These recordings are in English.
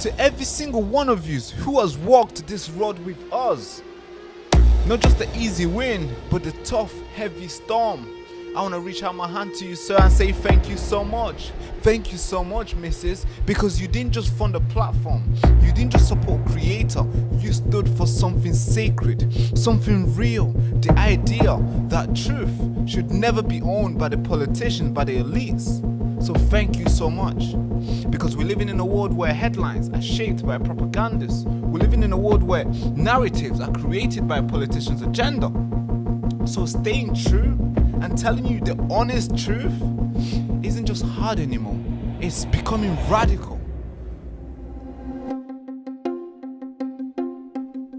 To every single one of you who has walked this road with us. Not just the easy win, but the tough, heavy storm. I want to reach out my hand to you, sir, and say thank you so much. Thank you so much, missus, because you didn't just fund a platform. You didn't just support creator. You stood for something sacred, something real. The idea that truth should never be owned by the politicians, by the elites. So thank you so much. Because we're living in a world where headlines are shaped by propagandists. We're living in a world where narratives are created by a politician's agenda. So staying true and telling you the honest truth isn't just hard anymore. It's becoming radical.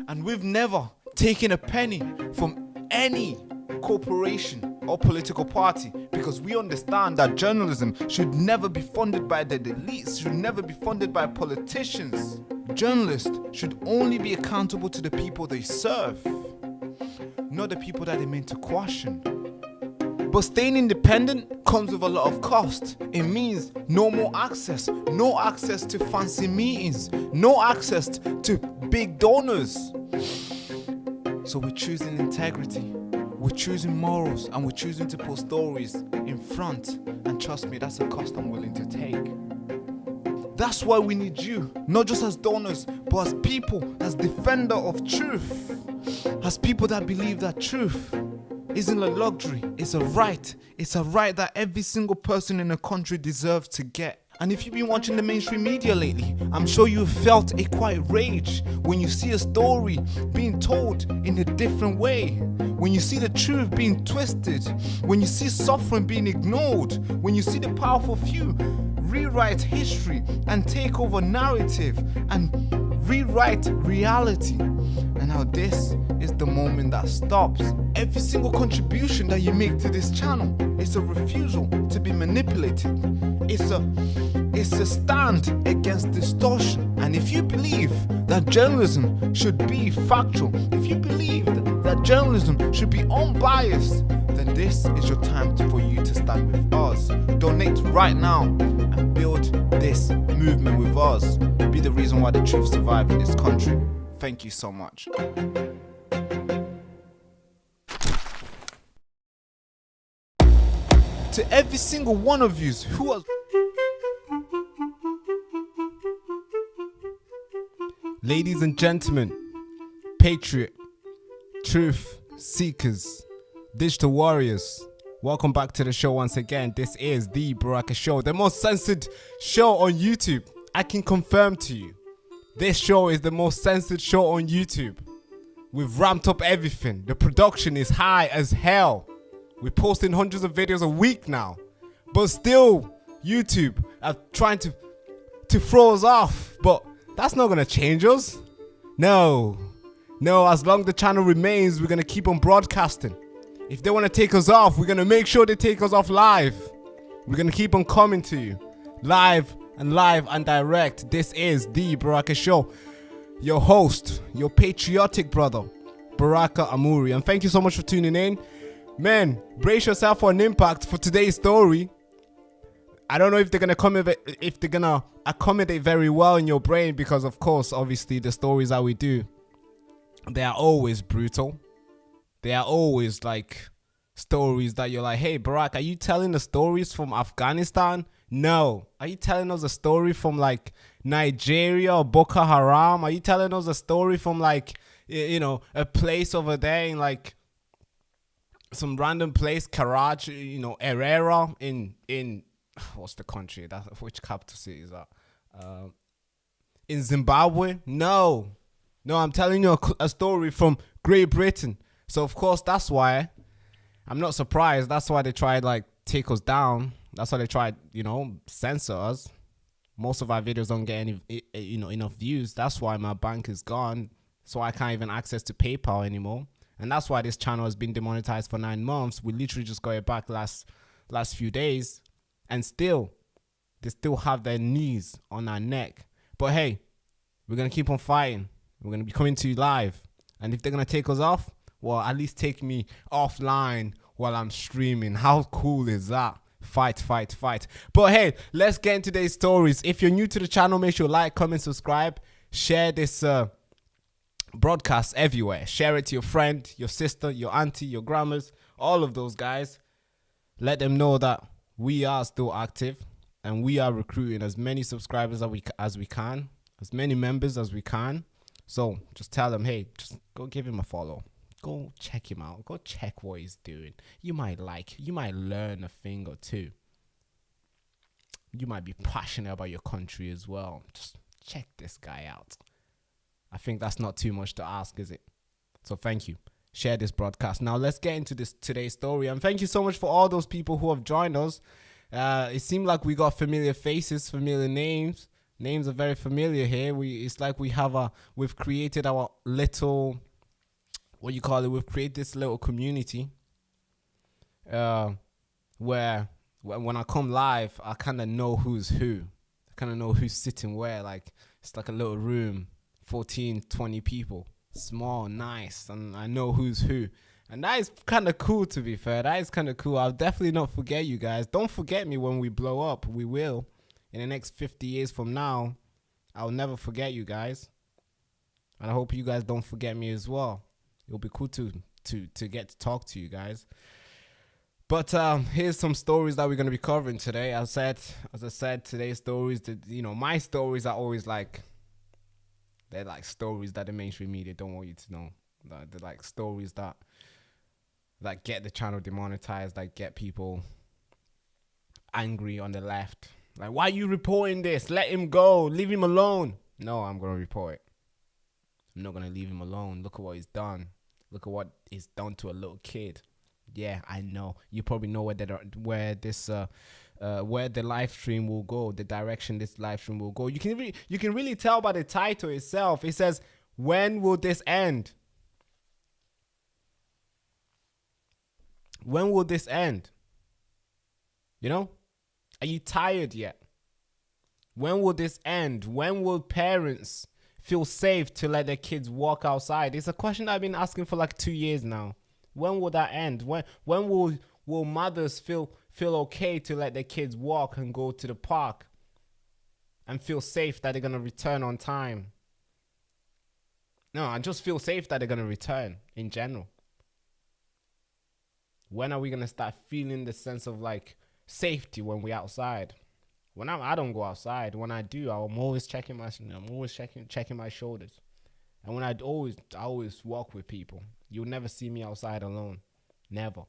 And we've never taken a penny from any corporation or political party, because we understand that journalism should never be funded by the elites, should never be funded by politicians. Journalists should only be accountable to the people they serve, not the people that they meant to question. But staying independent comes with a lot of cost. It means no more access, no access to fancy meetings, no access to big donors. So we're choosing integrity, we're choosing morals, and we're choosing to put stories in front. And trust me, that's a cost I'm willing to take. That's why we need you, not just as donors, but as people, as defender of truth, as people that believe that truth isn't a luxury, it's a right. It's a right that every single person in a country deserves to get. And if you've been watching the mainstream media lately, I'm sure you've felt a quiet rage when you see a story being told in a different way, when you see the truth being twisted, when you see suffering being ignored, when you see the powerful few rewrite history and take over narrative and rewrite reality. And now this is the moment that stops. Every single contribution that you make to this channel is a refusal to be manipulated. It's a stand against distortion. And if you believe that journalism should be factual, if you believe that journalism should be unbiased, then this is your time for you to stand with us. Donate right now and build this movement with us. Be the reason why the truth survives in this country. Thank you so much. To every single one of you who has... Ladies and gentlemen, patriot, truth seekers, digital warriors, welcome back to the show once again. This is the Baraka Show, the most censored show on YouTube. I can confirm to you, this show is the most censored show on YouTube. We've ramped up everything. The production is high as hell. We're posting hundreds of videos a week now, but still YouTube are trying to throw us off. But that's not gonna change us. No, as long as the channel remains, we're gonna keep on broadcasting. If they want to take us off, we're gonna make sure they take us off live. We're gonna keep on coming to you live and direct. This is the Baraka Show. Your host, your patriotic brother, Baraka Amuri. And thank you so much for tuning in. Man, brace yourself for an impact for today's story. I don't know if they're gonna accommodate very well in your brain, because of course, obviously, the stories that we do, they are always brutal. They are always like stories that you're like, hey, Barack, are you telling the stories from Afghanistan? No. Are you telling us a story from like Nigeria or Boko Haram? Are you telling us a story from like, you know, a place over there in like some random place, Karachi, you know, Herrera in what's the country? Which capital city is that? In Zimbabwe? No, I'm telling you a story from Great Britain. So of course that's why I'm not surprised. That's why they tried like take us down. That's why they tried, you know, censor us. Most of our videos don't get any, you know, enough views. That's why my bank is gone. So I can't even access to PayPal anymore. And that's why this channel has been demonetized for 9 months. We literally just got it back last few days. And still, they still have their knees on our neck. But hey, we're going to keep on fighting. We're going to be coming to you live. And if they're going to take us off, well, at least take me offline while I'm streaming. How cool is that? Fight. But hey, let's get into today's stories. If you're new to the channel, make sure you like, comment, subscribe. Share this broadcast everywhere. Share it to your friend, your sister, your auntie, your grandmas, all of those guys. Let them know that we are still active and we are recruiting as many subscribers as we can, as many members as we can. So just tell them, hey, just go give him a follow. Go check him out. Go check what he's doing. You might learn a thing or two. You might be passionate about your country as well. Just check this guy out. I think that's not too much to ask, is it? So thank you. Share this broadcast. Now let's get into today's story. And thank you so much for all those people who have joined us. It seemed like we got familiar faces, familiar names. Names are very familiar here. It's like we've created our little, what you call it? We've created this little community where when I come live, I kind of know who's who. I kind of know who's sitting where. Like, it's like a little room, 14, 20 people. Small, nice, and I know who's who. And that is kind of cool, to be fair. That is kind of cool. I'll definitely not forget you guys. Don't forget me when we blow up. We will. In the next 50 years from now, I'll never forget you guys. And I hope you guys don't forget me as well. It'll be cool to get to talk to you guys. But here's some stories that we're going to be covering today. As I said, today's stories, my stories are always like, they're like stories that the mainstream media don't want you to know. They're like stories that get the channel demonetized, that get people angry on the left. Like, why are you reporting this? Let him go. Leave him alone. No, I'm going to report it. I'm not going to leave him alone. Look at what he's done. Look at what he's done to a little kid. Yeah, I know. You probably know where the live stream will go, the direction this live stream will go. You can really tell by the title itself. It says, "When will this end?" When will this end? You know? Are you tired yet? When will this end? When will parents feel safe to let their kids walk outside? It's a question that I've been asking for like 2 years now. When will that end? When will mothers feel okay to let their kids walk and go to the park and feel safe that they're going to return on time? No, I just feel safe that they're going to return in general. When are we going to start feeling the sense of like safety when we're outside? When I don't go outside. When I do, I'm always checking my shoulders. And when I always walk with people. You'll never see me outside alone. Never.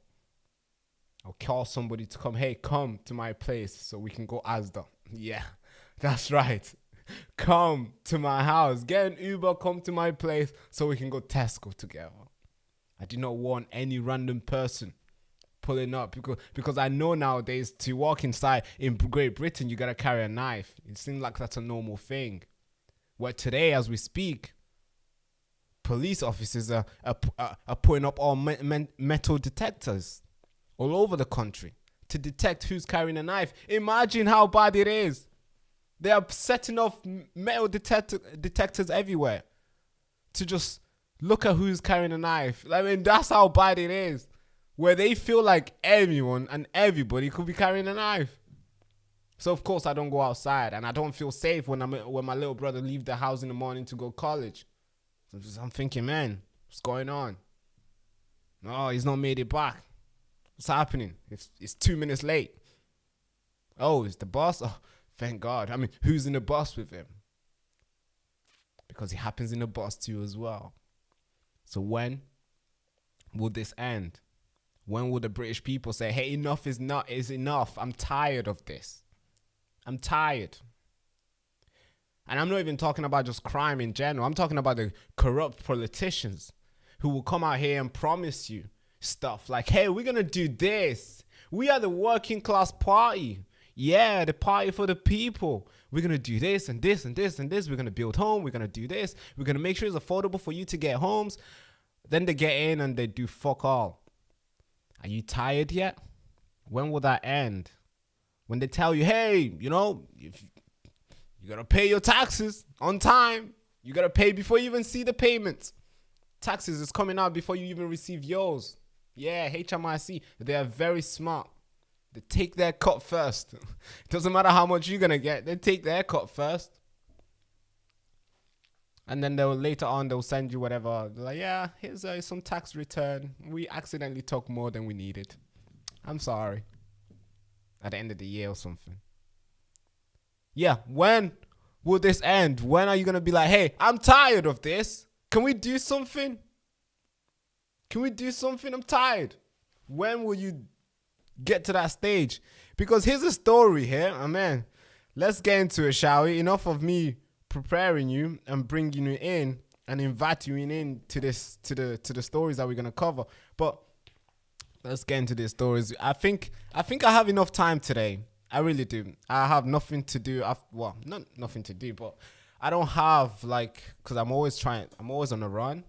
I'll call somebody to come. Hey, come to my place so we can go Asda. Yeah, that's right. Come to my house. Get an Uber, come to my place so we can go Tesco together. I do not want any random person pulling up because I know nowadays to walk inside in Great Britain, you got to carry a knife. It seems like that's a normal thing. Where today, as we speak, police officers are putting up all metal detectors all over the country to detect who's carrying a knife. Imagine how bad it is. They are setting off metal detectors everywhere to just look at who's carrying a knife. I mean, that's how bad it is. Where they feel like everyone and everybody could be carrying a knife. So of course I don't go outside, and I don't feel safe when my little brother leaves the house in the morning to go college. So I'm thinking, man, what's going on? No, he's not made it back. What's happening? It's 2 minutes late. Oh, it's the boss? Oh, thank God. I mean, who's in the bus with him? Because he happens in the bus too as well. So when will this end? When will the British people say, hey, enough is enough. I'm tired of this. I'm tired. And I'm not even talking about just crime in general. I'm talking about the corrupt politicians who will come out here and promise you stuff like, hey, we're going to do this. We are the working class party. Yeah, the party for the people. We're going to do this and this and this and this. We're going to build home. We're going to do this. We're going to make sure it's affordable for you to get homes. Then they get in and they do fuck all. Are you tired yet? When will that end? When they tell you, hey, you know, if you got to pay your taxes on time. You got to pay before you even see the payments. Taxes is coming out before you even receive yours. Yeah, HMRC, they are very smart. They take their cut first. It doesn't matter how much you're gonna get. They take their cut first. And then they'll send you whatever. They're like, yeah, here's some tax return. We accidentally took more than we needed. I'm sorry. At the end of the year or something. Yeah, when will this end? When are you going to be like, hey, I'm tired of this. Can we do something? Can we do something? I'm tired. When will you get to that stage? Because here's a story here. Oh, man. Let's get into it, shall we? Enough of me preparing you and bringing you in and inviting you in to the stories that we're going to cover. But let's get into the stories. I think I have enough time today. I really do. I have nothing to do. Well, not nothing to do, but I don't have because I'm always on a run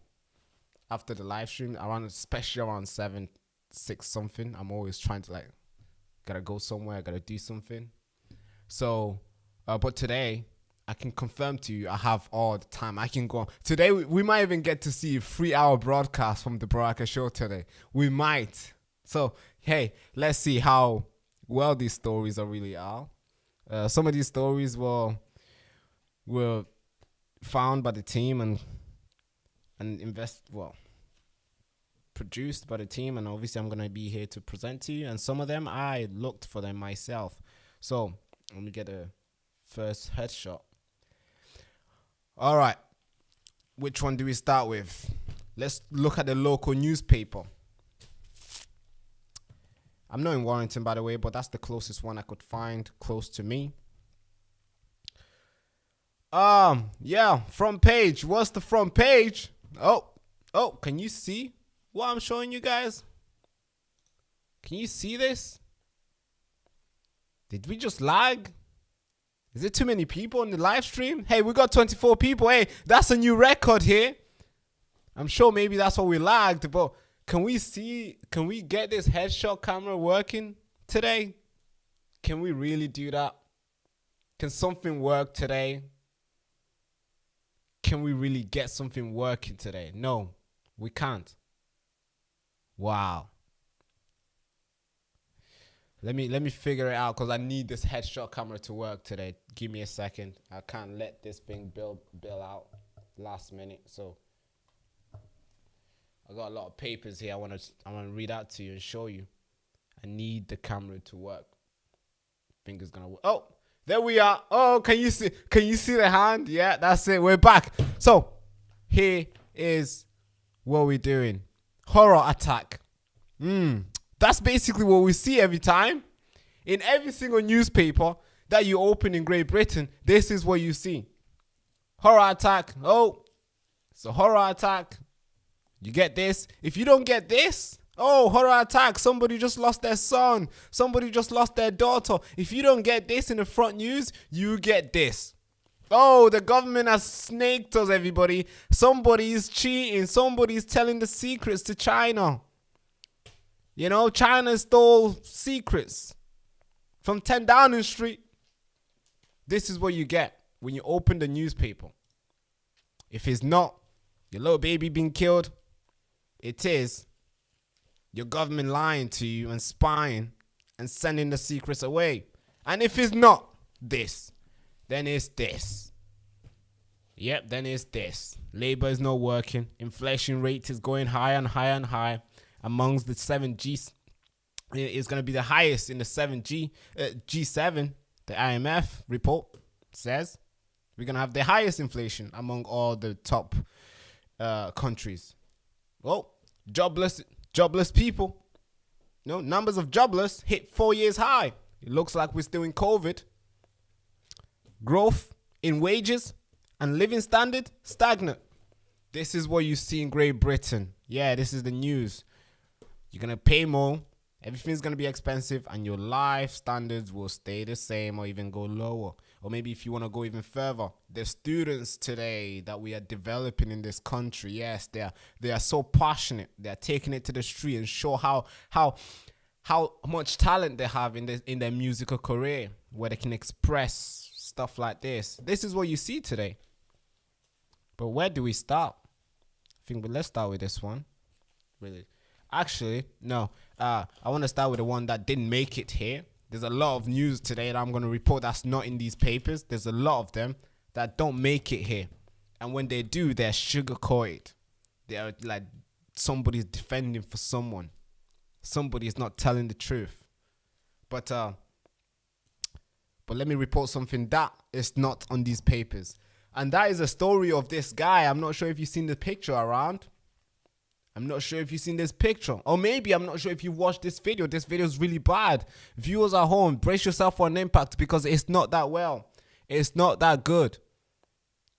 after the live stream. Especially around 7, 6 something. I'm always trying to gotta go somewhere. Gotta do something. So, but today I can confirm to you I have all the time. I can go on. Today we might even get to see a 3-hour broadcast from the Baraka show today. We might. So, hey, let's see how well these stories really are. Some of these stories were found by the team and produced by the team, and obviously I'm going to be here to present to you. And some of them I looked for them myself. So, let me get a first headshot. All right. Which one do we start with? Let's look at the local newspaper. I'm not in Warrington, by the way, but that's the closest one I could find close to me. Yeah, front page. What's the front page? Oh, can you see what I'm showing you guys? Can you see this? Did we just lag? Is it too many people on the live stream? Hey, we got 24 people. Hey, that's a new record here. I'm sure maybe that's what we lagged, but can we get this headshot camera working today? Can we really do that? Can something work today? Can we really get something working today? No, we can't. Wow. Let me figure it out because I need this headshot camera to work today. Give me a second. I can't let this thing bill out last minute. So I got a lot of papers here I want to read out to you and show you. I need the camera to work. Think it's gonna work. Oh, there we are. Oh, can you see the hand? Yeah, that's it. We're back. So here is what we're doing. Horror attack. That's basically what we see every time. In every single newspaper that you open in Great Britain, this is what you see. Horror attack. Oh, it's a horror attack. You get this. If you don't get this, oh, horror attack. Somebody just lost their son. Somebody just lost their daughter. If you don't get this in the front news, you get this. Oh, the government has snaked us, everybody. Somebody's cheating. Somebody's telling the secrets to China. You know, China stole secrets from 10 Downing Street. This is what you get when you open the newspaper. If it's not your little baby being killed, it is your government lying to you and spying and sending the secrets away. And if it's not this, then it's this. Yep, then it's this. Labor is not working. Inflation rate is going higher and higher and higher. Amongst the 7Gs, it's going to be the highest in the G7. The IMF report says we're going to have the highest inflation among all the top countries. Well, jobless people. No, numbers of jobless hit 4 years high. It looks like we're still in COVID. Growth in wages and living standard stagnant. This is what you see in Great Britain. Yeah, this is the news. You're going to pay more. Everything's going to be expensive and your life standards will stay the same or even go lower. Or maybe if you want to go even further, the students today that we are developing in this country, yes, they are so passionate. They are taking it to the street and show how much talent they have in their musical career, where they can express stuff like this. This is what you see today. But where do we start? I think let's start with this one. Really. Actually, no. I want to start with the one that didn't make it here. There's a lot of news today that I'm going to report that's not in these papers. There's a lot of them that don't make it here. And when they do, they're sugar-coated. They're like somebody's defending for someone. Somebody's not telling the truth. But let me report something that is not on these papers. And that is a story of this guy. I'm not sure if you've seen the picture around. I'm not sure if you've seen this picture. Or maybe I'm not sure if you watched this video. This video is really bad. Viewers at home, brace yourself for an impact because it's not that well. It's not that good.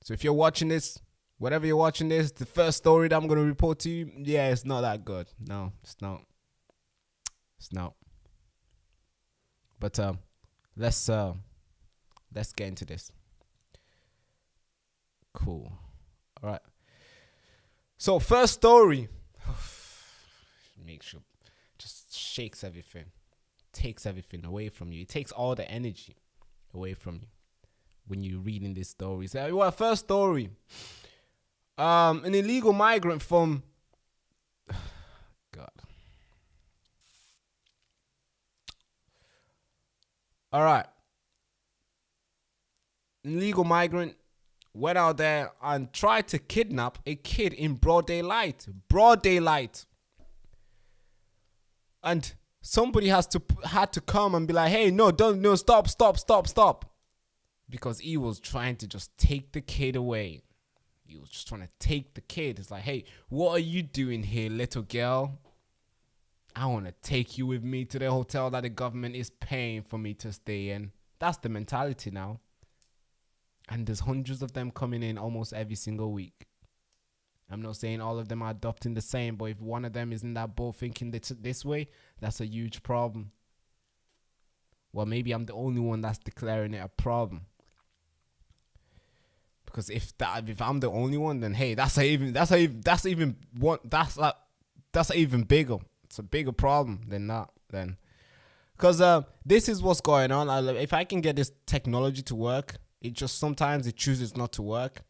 So if you're watching this, whatever you're watching this, the first story that I'm going to report to you, yeah, it's not that good. No, it's not. It's not. But let's get into this. Cool. All right. So first story. Make sure just shakes everything, takes everything away from you. It takes all the energy away from you when you're reading these stories. Well, first story. An illegal migrant from God. All right. An illegal migrant went out there and tried to kidnap a kid in broad daylight. Broad daylight. And somebody had to come and be like, hey, no, stop. Because he was trying to just take the kid away. He was just trying to take the kid. It's like, hey, what are you doing here, little girl? I want to take you with me to the hotel that the government is paying for me to stay in. That's the mentality now. And there's hundreds of them coming in almost every single week. I'm not saying all of them are adopting the same, but if one of them is in that boat thinking this way, that's a huge problem. Well, maybe I'm the only one that's declaring it a problem. Because if I'm the only one, then hey, that's even bigger. It's a bigger problem than that. Then, because this is what's going on. If I can get this technology to work, it just sometimes it chooses not to work.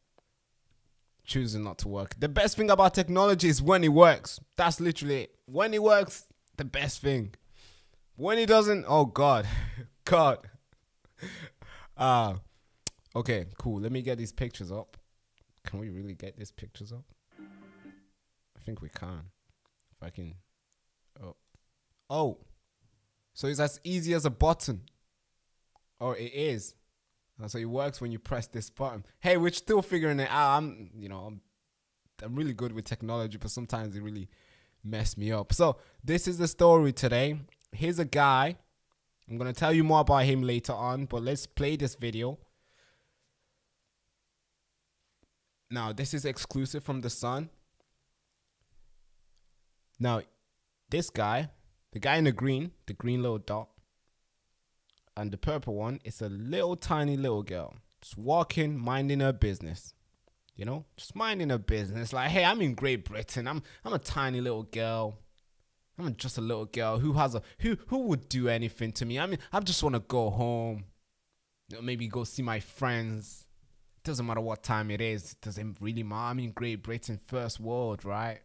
Choosing not to work. The best thing about technology is when it works. That's literally it. When it works, the best thing. When it doesn't, oh God. God. Okay, cool. Let me get these pictures up. Can we really get these pictures up? I think we can. If I can. Oh. So it's as easy as a button. Or it is. So it works when you press this button. Hey, we're still figuring it out. I'm really good with technology, but sometimes it really mess me up. So this is the story today. Here's a guy. I'm going to tell you more about him later on, but let's play this video. Now, this is exclusive from The Sun. Now, this guy, the guy in the green little dot, and the purple one is a little tiny little girl. Just walking, minding her business. You know? Just minding her business. Like, hey, I'm in Great Britain. I'm a tiny little girl. I'm just a little girl who would do anything to me. I mean, I just want to go home. Maybe go see my friends. It doesn't matter what time it is. It doesn't really matter. I'm in Great Britain, first world, right?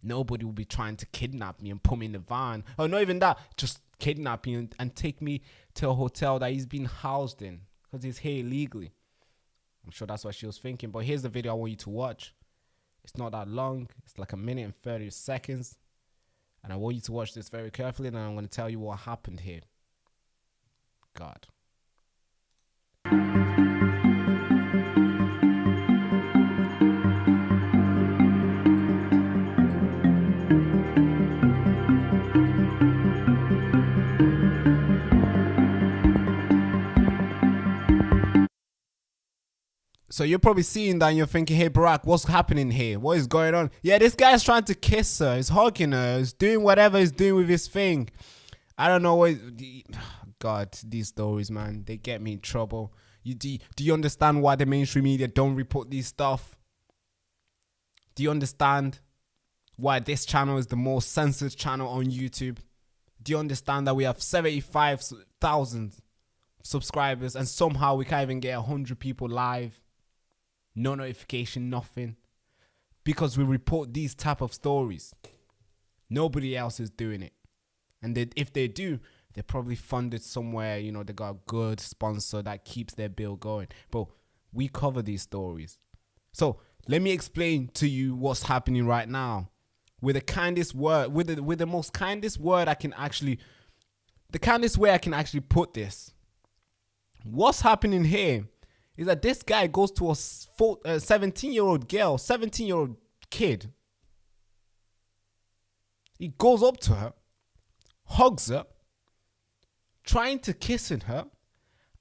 Nobody will be trying to kidnap me and put me in the van. Oh, not even that. Just kidnap me and take me to a hotel that he's been housed in because he's here illegally. I'm sure that's what she was thinking. But here's the video I want you to watch. It's not that long. It's like 1 minute and 30 seconds. And I want you to watch this very carefully. And I'm going to tell you what happened here. God. So you're probably seeing that and you're thinking, hey, Barack, what's happening here? What is going on? Yeah, this guy's trying to kiss her. He's hugging her. He's doing whatever he's doing with his thing. I don't know what... God, these stories, man, they get me in trouble. Do you understand why the mainstream media don't report these stuff? Do you understand why this channel is the most censored channel on YouTube? Do you understand that we have 75,000 subscribers and somehow we can't even get 100 people live? No notification, nothing. Because we report these type of stories. Nobody else is doing it. And if they do, they're probably funded somewhere, you know, they got a good sponsor that keeps their bill going. But we cover these stories. So let me explain to you what's happening right now with the kindest word, with the most kindest word I can actually, the kindest way I can actually put this. What's happening here is that this guy goes to a 17-year-old girl, 17-year-old kid. He goes up to her, hugs her, trying to kiss her.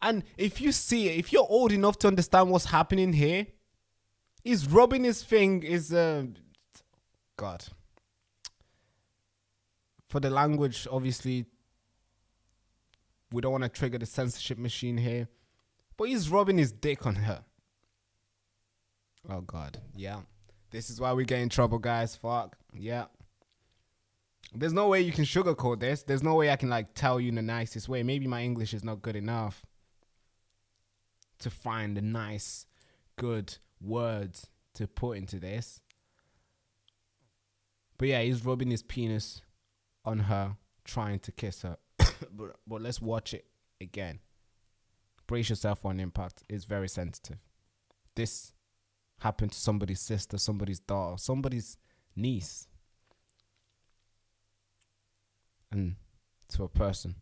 And if you see it, if you're old enough to understand what's happening here, he's rubbing his thing, God. For the language, obviously, we don't want to trigger the censorship machine here. But he's rubbing his dick on her. Oh, God. Yeah. This is why we get in trouble, guys. Fuck. Yeah. There's no way you can sugarcoat this. There's no way I can, like, tell you in the nicest way. Maybe my English is not good enough to find the nice, good words to put into this. But yeah, he's rubbing his penis on her, trying to kiss her. But let's watch it again. Brace yourself for an impact. It's very sensitive. This happened to somebody's sister, somebody's daughter, somebody's niece. And to a person.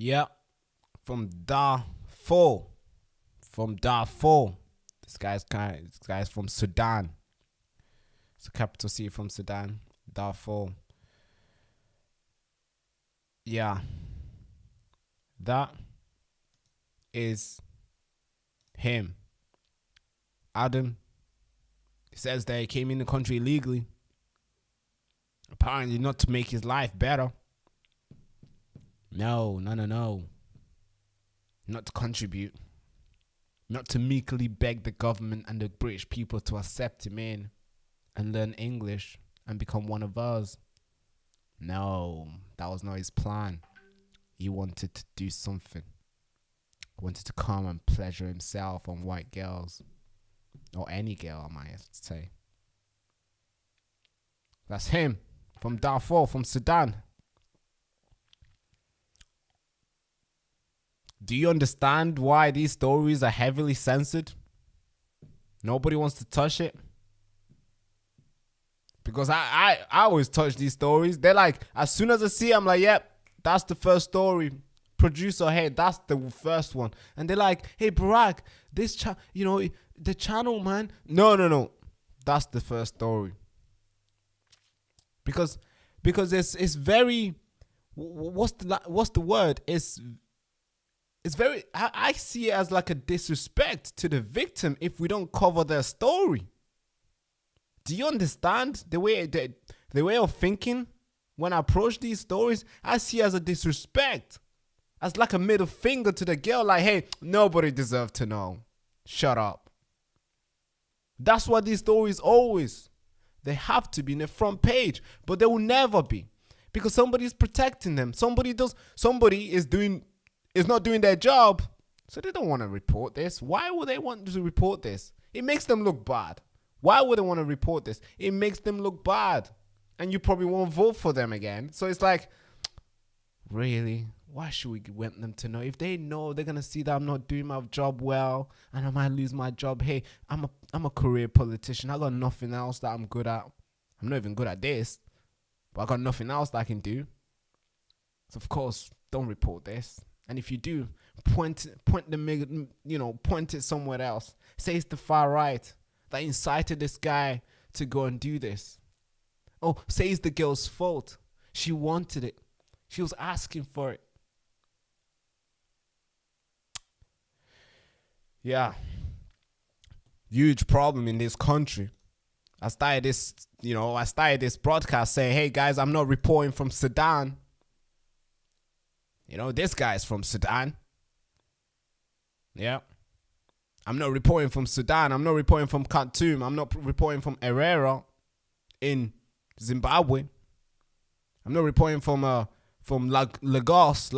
Yeah, from Darfur. This guy's from Sudan. It's the capital city from Sudan, Darfur. Yeah, that is him. Adam. He says that he came in the country illegally. Apparently not to make his life better. No. Not to contribute. Not to meekly beg the government and the British people to accept him in and learn English and become one of us. No, that was not his plan. He wanted to do something. He wanted to come and pleasure himself on white girls. Or any girl, I might say. That's him. From Darfur, from Sudan. Do you understand why these stories are heavily censored? Nobody wants to touch it. Because I always touch these stories. They're like, as soon as I see it, I'm like, yep, that's the first story. Producer, hey, that's the first one. And they're like, hey, Barack, this the channel, man. No. That's the first story. Because it's very, what's the word? It's very, I see it as like a disrespect to the victim if we don't cover their story. Do you understand the way of thinking when I approach these stories? I see it as a disrespect, as like a middle finger to the girl, like, hey, nobody deserves to know. Shut up. That's what these stories always, they have to be in the front page, but they will never be because somebody's protecting them. Somebody is not doing their job, so they don't want to report this. Why would they want to report this? It makes them look bad. Why would they want to report this? It makes them look bad, and you probably won't vote for them again. So it's like, really? Why should we want them to know? If they know, they're gonna see that I'm not doing my job well, and I might lose my job. Hey, I'm a career politician. I got nothing else that I'm good at. I'm not even good at this, but I got nothing else that I can do. So of course, don't report this. And if you do, point it somewhere else. Say it's the far right that incited this guy to go and do this. Oh, say it's the girl's fault. She wanted it. She was asking for it. Yeah. Huge problem in this country. I started this broadcast saying, hey guys, I'm not reporting from Sudan. This guy's from Sudan. Yeah. I'm not reporting from Sudan. I'm not reporting from Khartoum. I'm not reporting from Herrera in Zimbabwe. I'm not reporting from Lagos,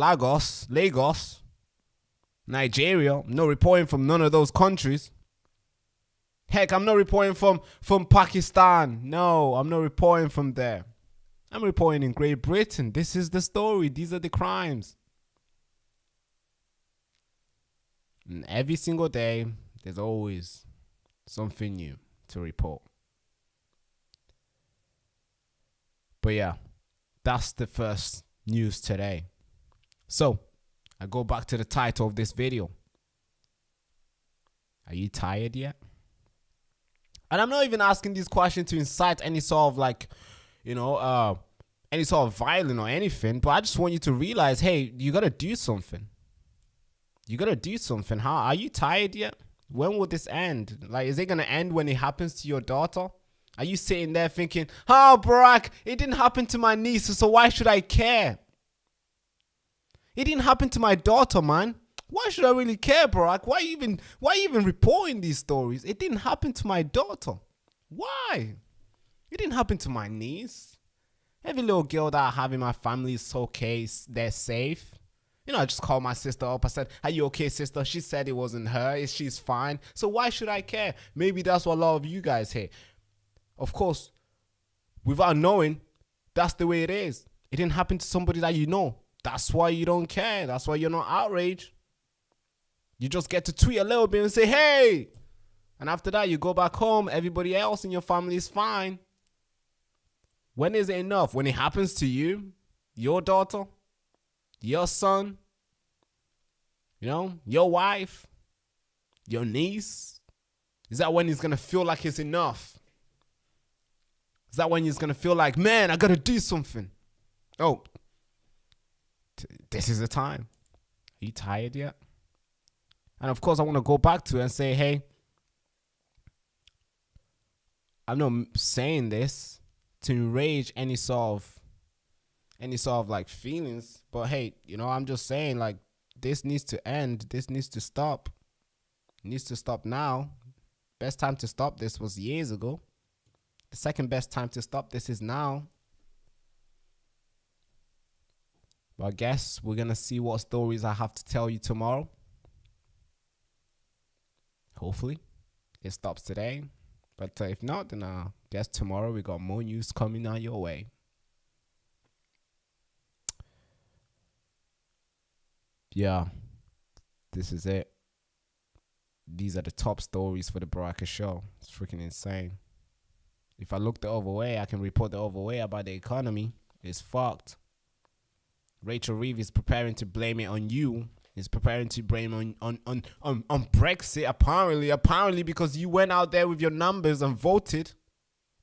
Nigeria. I'm not reporting from none of those countries. Heck, I'm not reporting from Pakistan. No, I'm not reporting from there. I'm reporting in Great Britain. This is the story. These are the crimes. And every single day, there's always something new to report. But yeah, that's the first news today. So, I go back to the title of this video. Are you tired yet? And I'm not even asking this question to incite any sort of any sort of violence or anything, but I just want you to realize, hey, you gotta do something. You gotta do something. How are you tired yet? When will this end? Like, is it gonna end when it happens to your daughter? Are you sitting there thinking, oh, Barack, it didn't happen to my niece, so why should I care? It didn't happen to my daughter, man. Why should I really care, Barack? Why even reporting these stories? It didn't happen to my daughter. Why? It didn't happen to my niece. Every little girl that I have in my family is okay. They're safe. I just called my sister up. I said, are you okay, sister? She said it wasn't her. She's fine. So why should I care? Maybe that's what a lot of you guys hear. Of course, without knowing, that's the way it is. It didn't happen to somebody that you know. That's why you don't care. That's why you're not outraged. You just get to tweet a little bit and say, hey. And after that, you go back home. Everybody else in your family is fine. When is it enough? When it happens to you, your daughter, your son, your wife, your niece? Is that when it's going to feel like it's enough? Is that when it's going to feel like, man, I got to do something? Oh, this is the time. Are you tired yet? And of course, I want to go back to it and say, hey, I'm not saying this to enrage any sort of like feelings, but hey, I'm just saying, like, this needs to end. This needs to stop. It needs to stop now. Best time to stop this was years ago. The second best time to stop this is now. But I guess we're going to see what stories I have to tell you tomorrow. Hopefully it stops today. But if not, then I guess tomorrow we got more news coming on your way. Yeah, this is it. These are the top stories for the Baraka show. It's freaking insane. If I look the other way, I can report the other way about the economy. It's fucked. Rachel Reeves is preparing to blame it on you. Is preparing to blame on Brexit. Apparently because you went out there with your numbers and voted,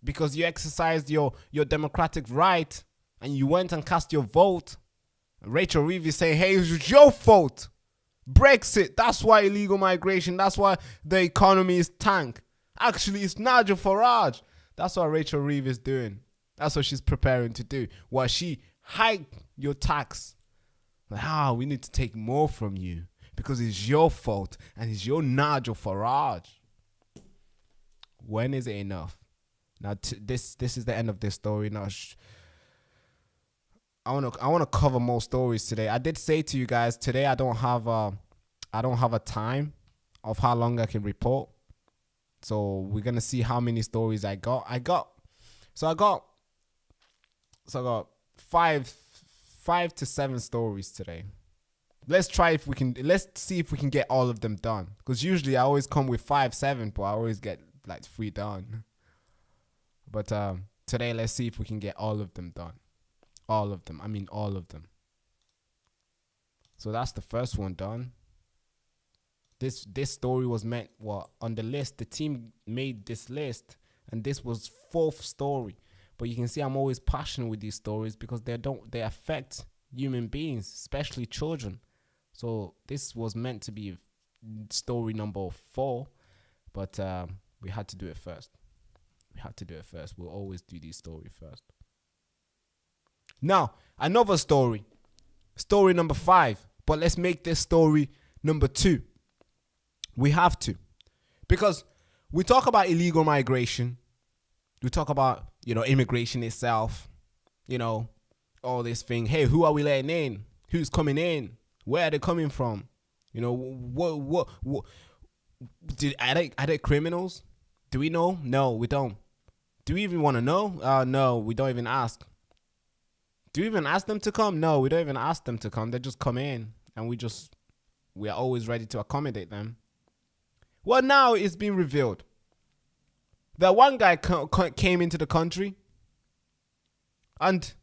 because you exercised your democratic right and you went and cast your vote. Rachel Reeves is saying, hey, it was your fault. Brexit, that's why illegal migration, that's why the economy is tanked. Actually, it's Nigel Farage. That's what Rachel Reeves is doing. That's what she's preparing to do. While she hiked your tax. Like, we need to take more from you because it's your fault and it's your Nigel Farage. When is it enough? Now, this is the end of this story. Now, I want to cover more stories today. I did say to you guys today I don't have a time of how long I can report. So we're gonna see how many stories I got. I got five to seven stories today. Let's see if we can get all of them done. Because usually I always come with 5, 7, but I always get like 3 done. But today let's see if we can get all of them done. All of them. I mean all of them. So that's the first one done. This story was meant on the list. The team made this list, and this was 4th story. But you can see I'm always passionate with these stories because they affect human beings, especially children. So this was meant to be story number 4, but we had to do it first. We'll always do these stories first. Now, another story. Story number 5. But let's make this story number 2. We have to. Because we talk about illegal migration. We talk about, immigration itself. All this thing. Hey, who are we letting in? Who's coming in? Where are they coming from? What are they criminals? Do we know? No, we don't. Do we even want to know? No, we don't even ask. Do we even ask them to come? No, we don't even ask them to come. They just come in, and we are always ready to accommodate them. Well, now it's been revealed that one guy came into the country and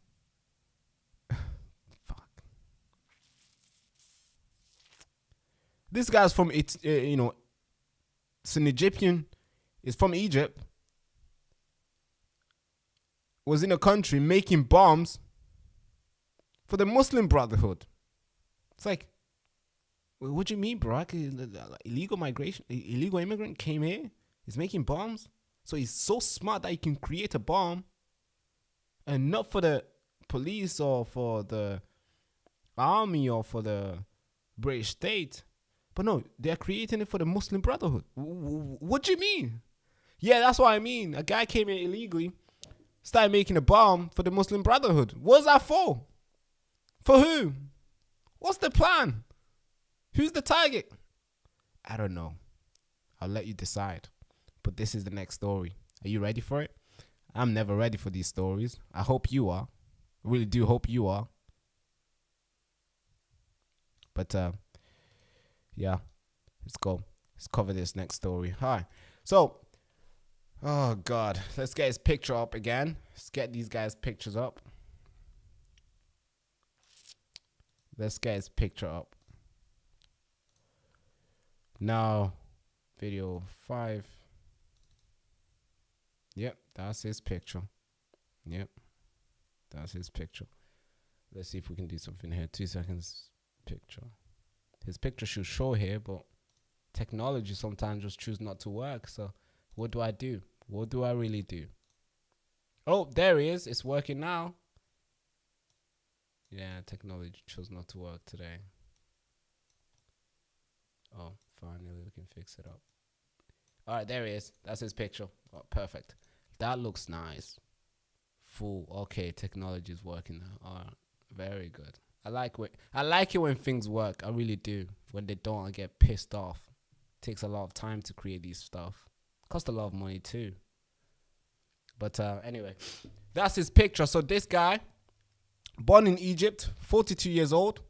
this guy's from it's an Egyptian, is from Egypt, was in a country making bombs for the Muslim Brotherhood. It's like, what do you mean, bro? Illegal immigrant came here, he's making bombs. So he's so smart that he can create a bomb, and not for the police or for the army or for the British state. But no, they're creating it for the Muslim Brotherhood. What do you mean? Yeah, that's what I mean. A guy came in illegally, started making a bomb for the Muslim Brotherhood. What's that for? For who? What's the plan? Who's the target? I don't know. I'll let you decide. But this is the next story. Are you ready for it? I'm never ready for these stories. I hope you are. I really do hope you are. But yeah, let's go. Let's cover this next story. Hi. So, oh God, let's get his picture up again. Let's get these guys' pictures up. Let's get his picture up. Now, video 5. Yep, that's his picture. Yep, that's his picture. Let's see if we can do something here. 2 seconds picture. His picture should show here, but technology sometimes just choose not to work. So what do I do? What do I really do? Oh, there he is. It's working now. Yeah, technology chose not to work today. Oh, finally we can fix it up. All right, there he is. That's his picture. Oh, perfect. That looks nice. Full. Okay, technology is working now. All right, very good. I like it when things work. I really do. When they don't, I get pissed off. It takes a lot of time to create these stuff. Cost a lot of money too. But anyway, that's his picture. So this guy, born in Egypt, 42 years old,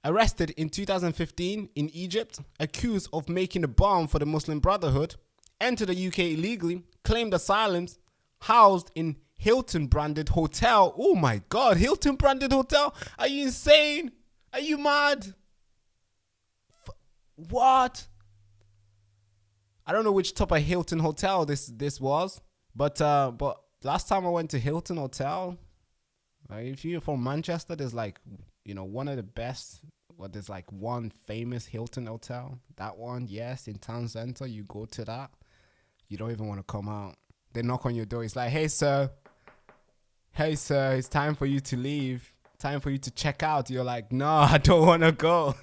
arrested in 2015 in Egypt, accused of making a bomb for the Muslim Brotherhood, entered the UK illegally, claimed asylum, housed in Hilton branded hotel. Oh my God, Hilton branded hotel? Are you insane? Are you mad? What? I don't know which type of Hilton hotel this was, but last time I went to Hilton hotel, if you're from Manchester, there's like, one of the best. There's like one famous Hilton hotel. That one, yes, in town center. You go to that, you don't even want to come out. They knock on your door. It's like, hey sir, it's time for you to leave. Time for you to check out. You're like, no, I don't want to go.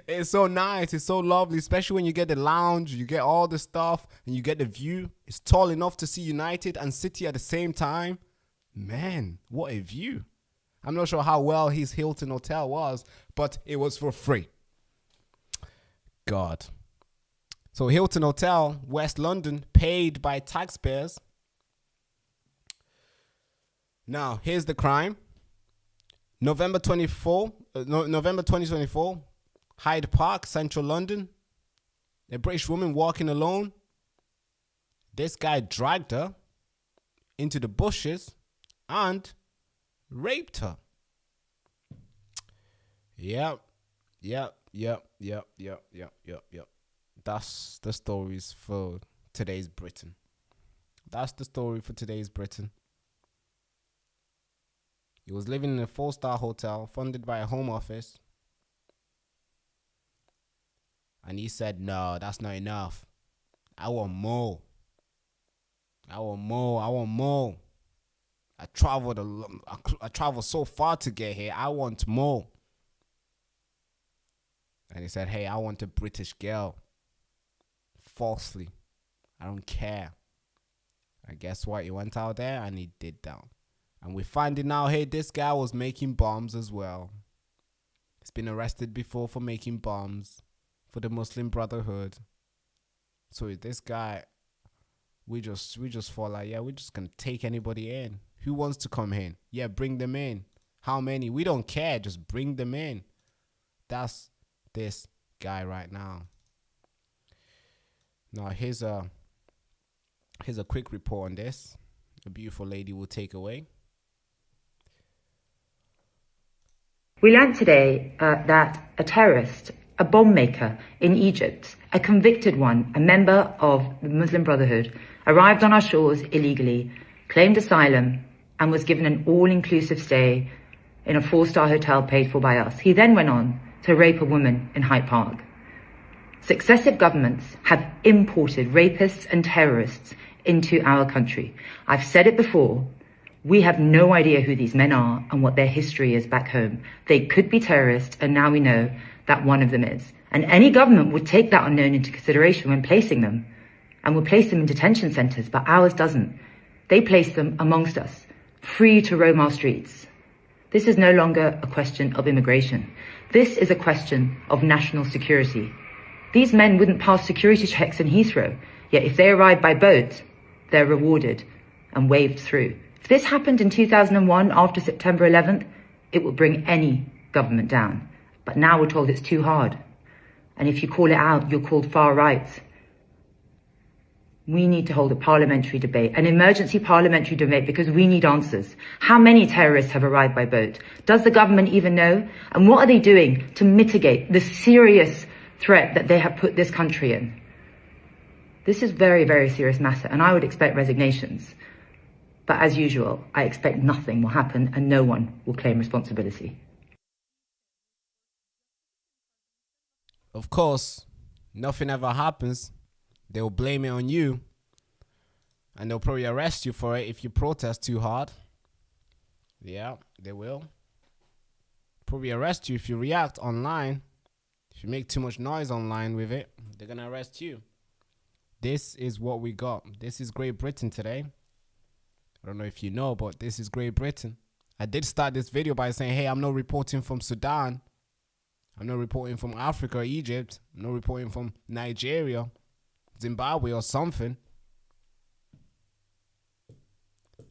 It's so nice. It's so lovely, especially when you get the lounge, you get all the stuff, and you get the view. It's tall enough to see United and City at the same time. Man, what a view. I'm not sure how well his Hilton hotel was, but it was for free. God. So Hilton Hotel, West London, paid by taxpayers. Now, here's the crime. November 2024, Hyde Park, Central London. A British woman walking alone. This guy dragged her into the bushes and raped her. Yep, Yep. That's the stories for today's Britain. That's the story for today's Britain. He was living in a 4-star hotel funded by a home office. And he said, no, that's not enough. I want more. I traveled so far to get here. I want more. And he said, hey, I want a British girl. Falsely. I don't care. And guess what? He went out there and he did that. And we're finding out, hey, this guy was making bombs as well. He's been arrested before for making bombs for the Muslim Brotherhood. So this guy, we just thought like, yeah, we're just gonna take anybody in. Who wants to come in? Yeah, bring them in. How many? We don't care. Just bring them in. That's this guy right now. Now here's a quick report on this. A beautiful lady will take away. We learned today that a terrorist, a bomb maker in Egypt, a convicted one, a member of the Muslim Brotherhood, arrived on our shores illegally, claimed asylum, and was given an all-inclusive stay in a 4-star hotel paid for by us. He then went on to rape a woman in Hyde Park. Successive governments have imported rapists and terrorists into our country. I've said it before. We have no idea who these men are and what their history is back home. They could be terrorists, and now we know that one of them is. And any government would take that unknown into consideration when placing them, and would place them in detention centres, but ours doesn't. They place them amongst us, free to roam our streets. This is no longer a question of immigration. This is a question of national security. These men wouldn't pass security checks in Heathrow, yet if they arrive by boat, they're rewarded and waved through. If this happened in 2001 after September 11th, it would bring any government down. But now we're told it's too hard. And if you call it out, you're called far right. We need to hold a parliamentary debate, an emergency parliamentary debate, because we need answers. How many terrorists have arrived by boat? Does the government even know? And what are they doing to mitigate the serious threat that they have put this country in? This is very, very serious matter, and I would expect resignations. But as usual, I expect nothing will happen and no one will claim responsibility. Of course, nothing ever happens. They'll blame it on you. And they'll probably arrest you for it if you protest too hard. Yeah, they will. Probably arrest you if you react online. If you make too much noise online with it, they're going to arrest you. This is what we got. This is Great Britain today. I don't know if you know, but this is Great Britain. I did start this video by saying, hey, I'm not reporting from Sudan. I'm not reporting from Africa or Egypt. I'm not reporting from Nigeria, Zimbabwe or something.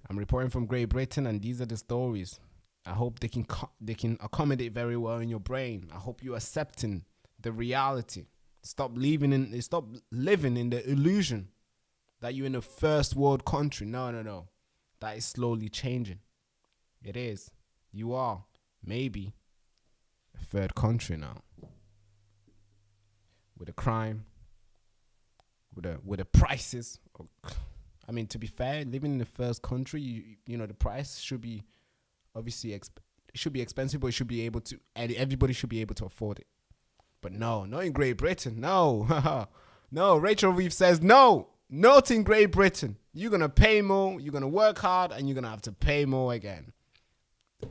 I'm reporting from Great Britain, and these are the stories. I hope they can accommodate very well in your brain. I hope you're accepting the reality. Stop living in the illusion that you're in a first world country. No. That is slowly changing. It is. You are maybe a third country now. With the crime, with the prices. I mean, to be fair, living in the first country, you know, the price should be obviously it should be expensive, but it should be able to, and everybody should be able to afford it. But no, not in Great Britain. No, no. Rachel Reeves says no. Not in Great Britain. You're going to pay more, you're going to work hard, and you're going to have to pay more again.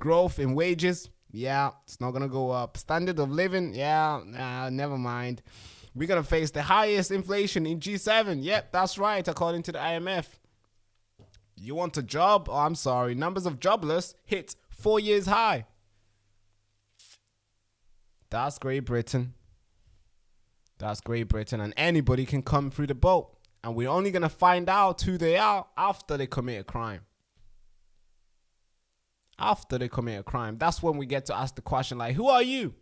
Growth in wages, yeah, it's not going to go up. Standard of living, yeah, never mind. We're going to face the highest inflation in G7. Yep, that's right, according to the IMF. You want a job? Oh, I'm sorry. Numbers of jobless hit 4-year high. That's Great Britain. That's Great Britain, and anybody can come through the boat. And we're only going to find out who they are after they commit a crime. After they commit a crime. That's when we get to ask the question, like, who are you?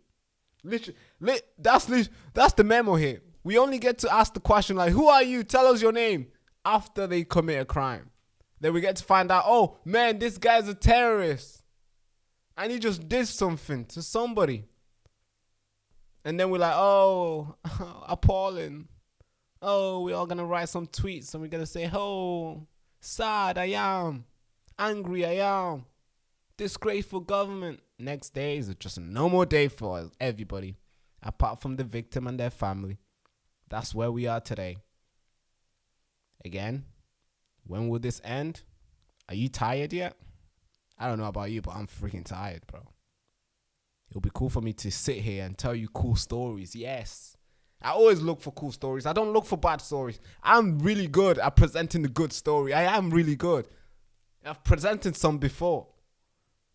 Literally, that's the memo here. We only get to ask the question, like, who are you? Tell us your name. After they commit a crime. Then we get to find out, oh, man, this guy's a terrorist. And he just did something to somebody. And then we're like, oh, appalling. Oh, we're all going to write some tweets and we're going to say, oh, sad I am. Angry I am. Disgraceful government. Next day is just a normal day for everybody, apart from the victim and their family. That's where we are today. Again, when will this end? Are you tired yet? I don't know about you, but I'm freaking tired, bro. It'll be cool for me to sit here and tell you cool stories. Yes. I always look for cool stories. I don't look for bad stories. I'm really good at presenting the good story. I am really good. I've presented some before.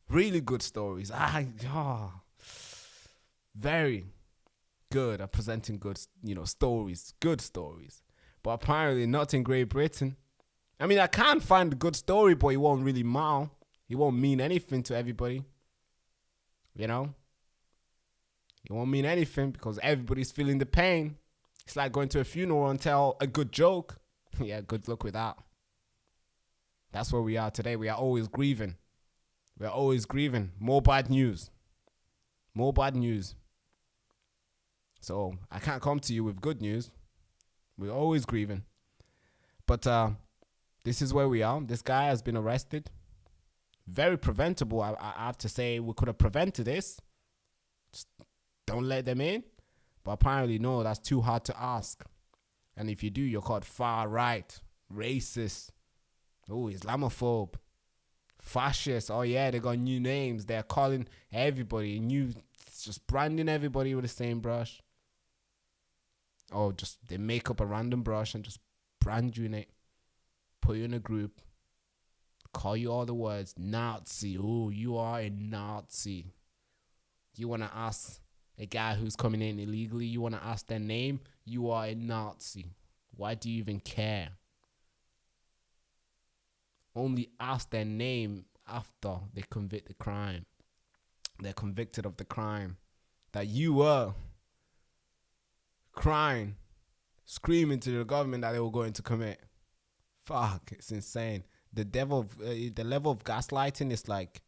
Really good stories. Very good at presenting good, stories. Good stories. But apparently not in Great Britain. I mean, I can't find a good story, but it won't really matter. It won't mean anything to everybody. It won't mean anything because everybody's feeling the pain. It's like going to a funeral and tell a good joke. Yeah, good luck with that. That's where we are today. We are always grieving. We are always grieving. More bad news. More bad news. So I can't come to you with good news. We're always grieving. But this is where we are. This guy has been arrested. Very preventable. I have to say we could have prevented this. Just don't let them in. But apparently, no, that's too hard to ask. And if you do, you're called far right, racist, Islamophobe, fascist. Oh yeah, they got new names. They're calling everybody just branding everybody with the same brush. Oh, just they make up a random brush and just brand you in it, put you in a group, call you all the words, Nazi. Oh, you are a Nazi. You want to ask a guy who's coming in illegally, you want to ask their name, you are a Nazi. Why do you even care? Only ask their name after they commit the crime. They're convicted of the crime that you were crying, screaming to the government that they were going to commit. Fuck, it's insane. The level of gaslighting is like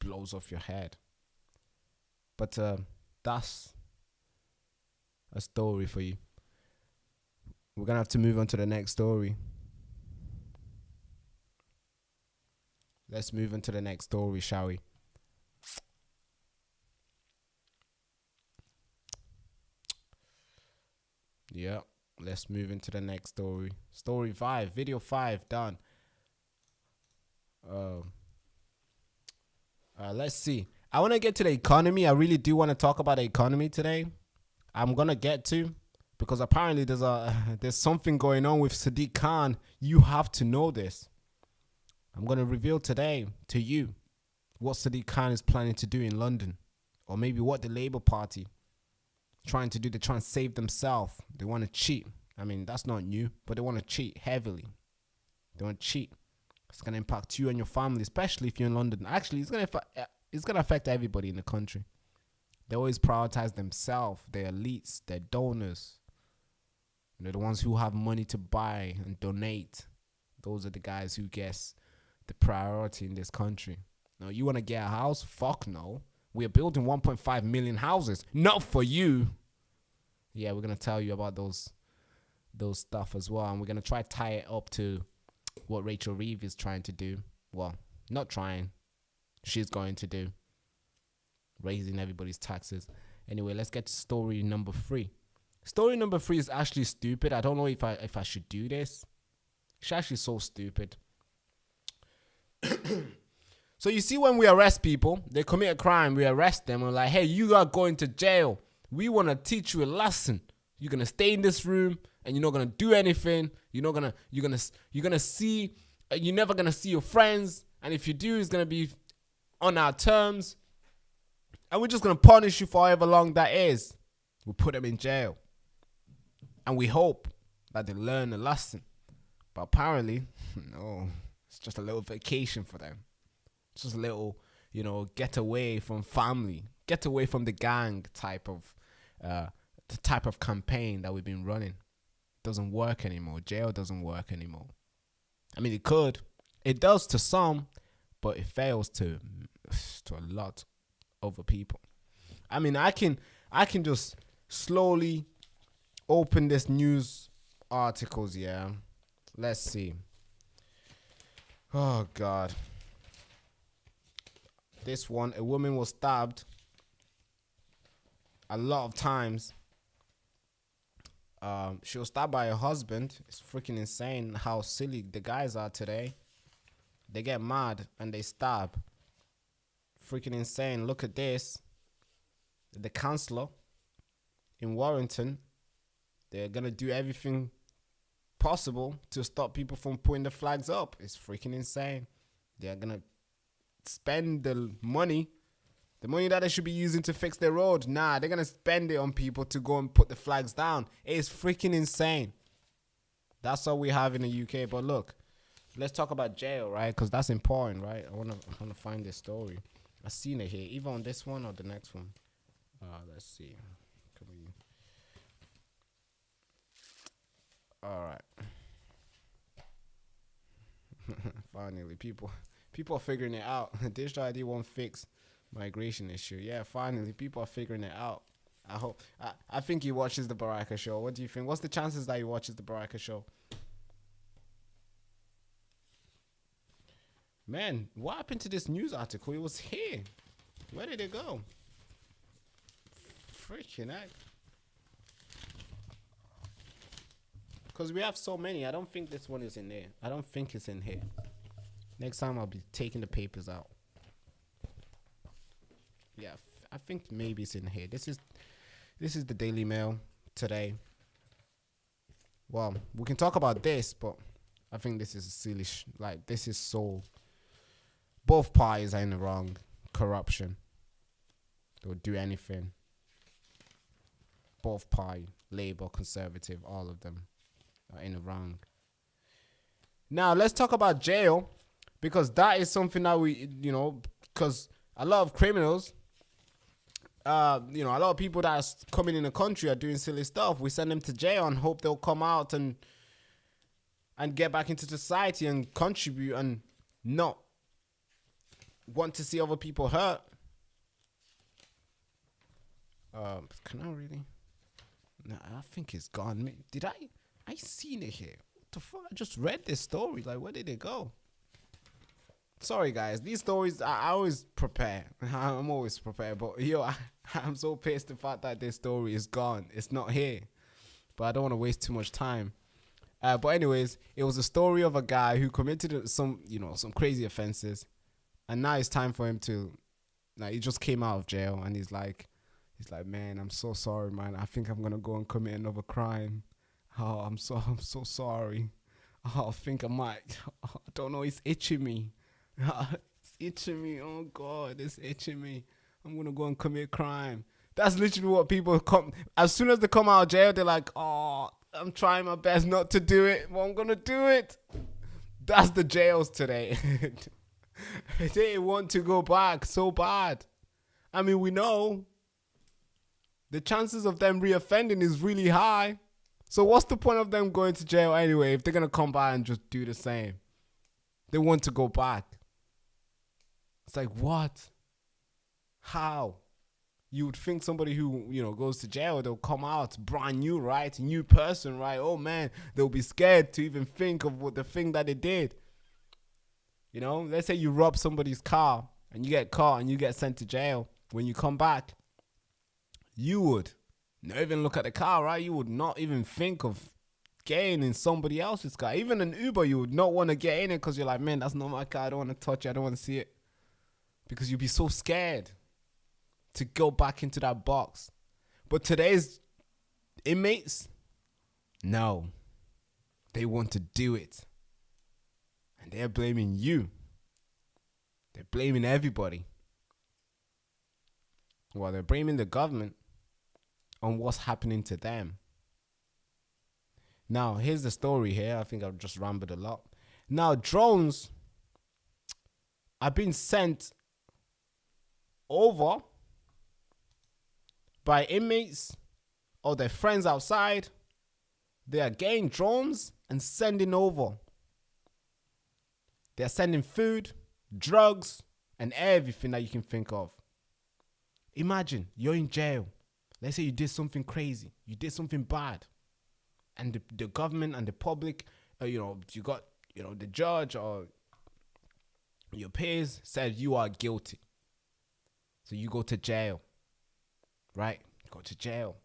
blows off your head. But that's a story for you. We're gonna have to move on to the next story. Let's move on to the next story, shall we? Yeah, let's move into the next story. Story 5, video 5, done. Let's see. I want to get to the economy. I really do want to talk about the economy today. I'm gonna get to, because apparently there's something going on with Sadiq Khan. You have to know this. I'm gonna reveal today to you what Sadiq Khan is planning to do in London, or maybe what the Labour Party trying to do. They're trying to save themselves. They want to cheat. I mean, that's not new, but they want to cheat heavily. They want to cheat. It's going to impact you and your family, especially if you're in London. Actually, it's going to affect everybody in the country. They always prioritize themselves, their elites, their donors. The ones who have money to buy and donate. Those are the guys who guess the priority in this country. Now, you want to get a house? Fuck no. We are building 1.5 million houses. Not for you. Yeah, we're going to tell you about those stuff as well. And we're going to try to tie it up to what Rachel Reeves is trying to do. Well, not trying. She's going to do. Raising everybody's taxes. Anyway, let's get to story number 3. Story number 3 is actually stupid. I don't know if I should do this. It's actually so stupid. So you see, when we arrest people, they commit a crime, we arrest them, we're like, hey, you are going to jail. We want to teach you a lesson. You're going to stay in this room and you're not going to do anything. You're never going to see your friends. And if you do, it's going to be on our terms. And we're just going to punish you for however long that is. We'll put them in jail. And we hope that they learn a lesson. But apparently, no, it's just a little vacation for them. Just a little, get away from family, get away from the gang type of campaign that we've been running. Doesn't work anymore. Jail doesn't work anymore. I mean, it could. It does to some, but it fails to a lot over people. I mean, I can just slowly open this news articles. Yeah, let's see. Oh God, this one: a woman was stabbed a lot of times. She was stabbed by her husband. It's freaking insane how silly the guys are today. They get mad and they stab. Freaking insane. Look at this. The councillor in Warrington, they're going to do everything possible to stop people from putting the flags up. It's freaking insane. They're going to spend the money that they should be using to fix their road. Nah, they're going to spend it on people to go and put the flags down. It's freaking insane. That's all we have in the UK. But look, let's talk about jail, right? Because that's important, right? I want to find this story. I've seen it here, either on this one or the next one. Let's see. Can we? All right. Finally, people are figuring it out. Digital ID won't fix migration issue. Yeah, finally, people are figuring it out. I think he watches the Baraka show. What do you think? What's the chances that he watches the Baraka show? Man, what happened to this news article? It was here. Where did it go? Freaking heck. Because we have so many. I don't think this one is in there. I don't think it's in here. Next time I'll be taking the papers out. Yeah, I think maybe it's in here. This is the Daily Mail today. Well, we can talk about this, but I think this is silly. This is so. Both parties are in the wrong. Corruption. They'll do anything. Both parties, Labour, Conservative, all of them are in the wrong. Now let's talk about jail, because that is something that we, because a lot of criminals. A lot of people that are coming in the country are doing silly stuff. We send them to jail and hope they'll come out and get back into society and contribute and not want to see other people hurt. Can I really? No, I think it's gone. Did I seen it here? What the fuck? I just read this story. Like, where did it go? Sorry, guys. These stories, I always prepare. I'm always prepared. But, I'm so pissed the fact that this story is gone. It's not here. But I don't want to waste too much time. But anyways, it was a story of a guy who committed some crazy offenses. And now it's time for him to, he just came out of jail. And he's like, man, I'm so sorry, man. I think I'm going to go and commit another crime. Oh, I'm so sorry. Oh, I think I might. I don't know. It's itching me. It's itching me. Oh God, it's itching me. I'm gonna go and commit crime. That's literally what people come. As soon as they come out of jail, they're like, "Oh, I'm trying my best not to do it, but I'm gonna do it." That's the jails today. They want to go back so bad. I mean, we know the chances of them reoffending is really high. So what's the point of them going to jail anyway if they're gonna come back and just do the same? They want to go back. It's like, what? How? You would think somebody who, goes to jail, they'll come out brand new, right? New person, right? Oh, man, they'll be scared to even think of what the thing that they did. Let's say you rob somebody's car and you get caught and you get sent to jail. When you come back, you would not even look at the car, right? You would not even think of getting in somebody else's car. Even an Uber, you would not want to get in it because you're like, man, that's not my car. I don't want to touch it. I don't want to see it. Because you'd be so scared to go back into that box. But today's inmates, no. They want to do it. And they're blaming you. They're blaming everybody. Well, they're blaming the government on what's happening to them. Now, here's the story here. I think I've just rambled a lot. Now, drones are being sent over by inmates or their friends outside. They are getting drones and sending over. They're sending food, drugs, and everything that you can think of. Imagine you're in jail. Let's say you did something crazy. You did something bad. And the government and the public, you got, the judge or your peers said you are guilty. So you go to jail, right? You go to jail.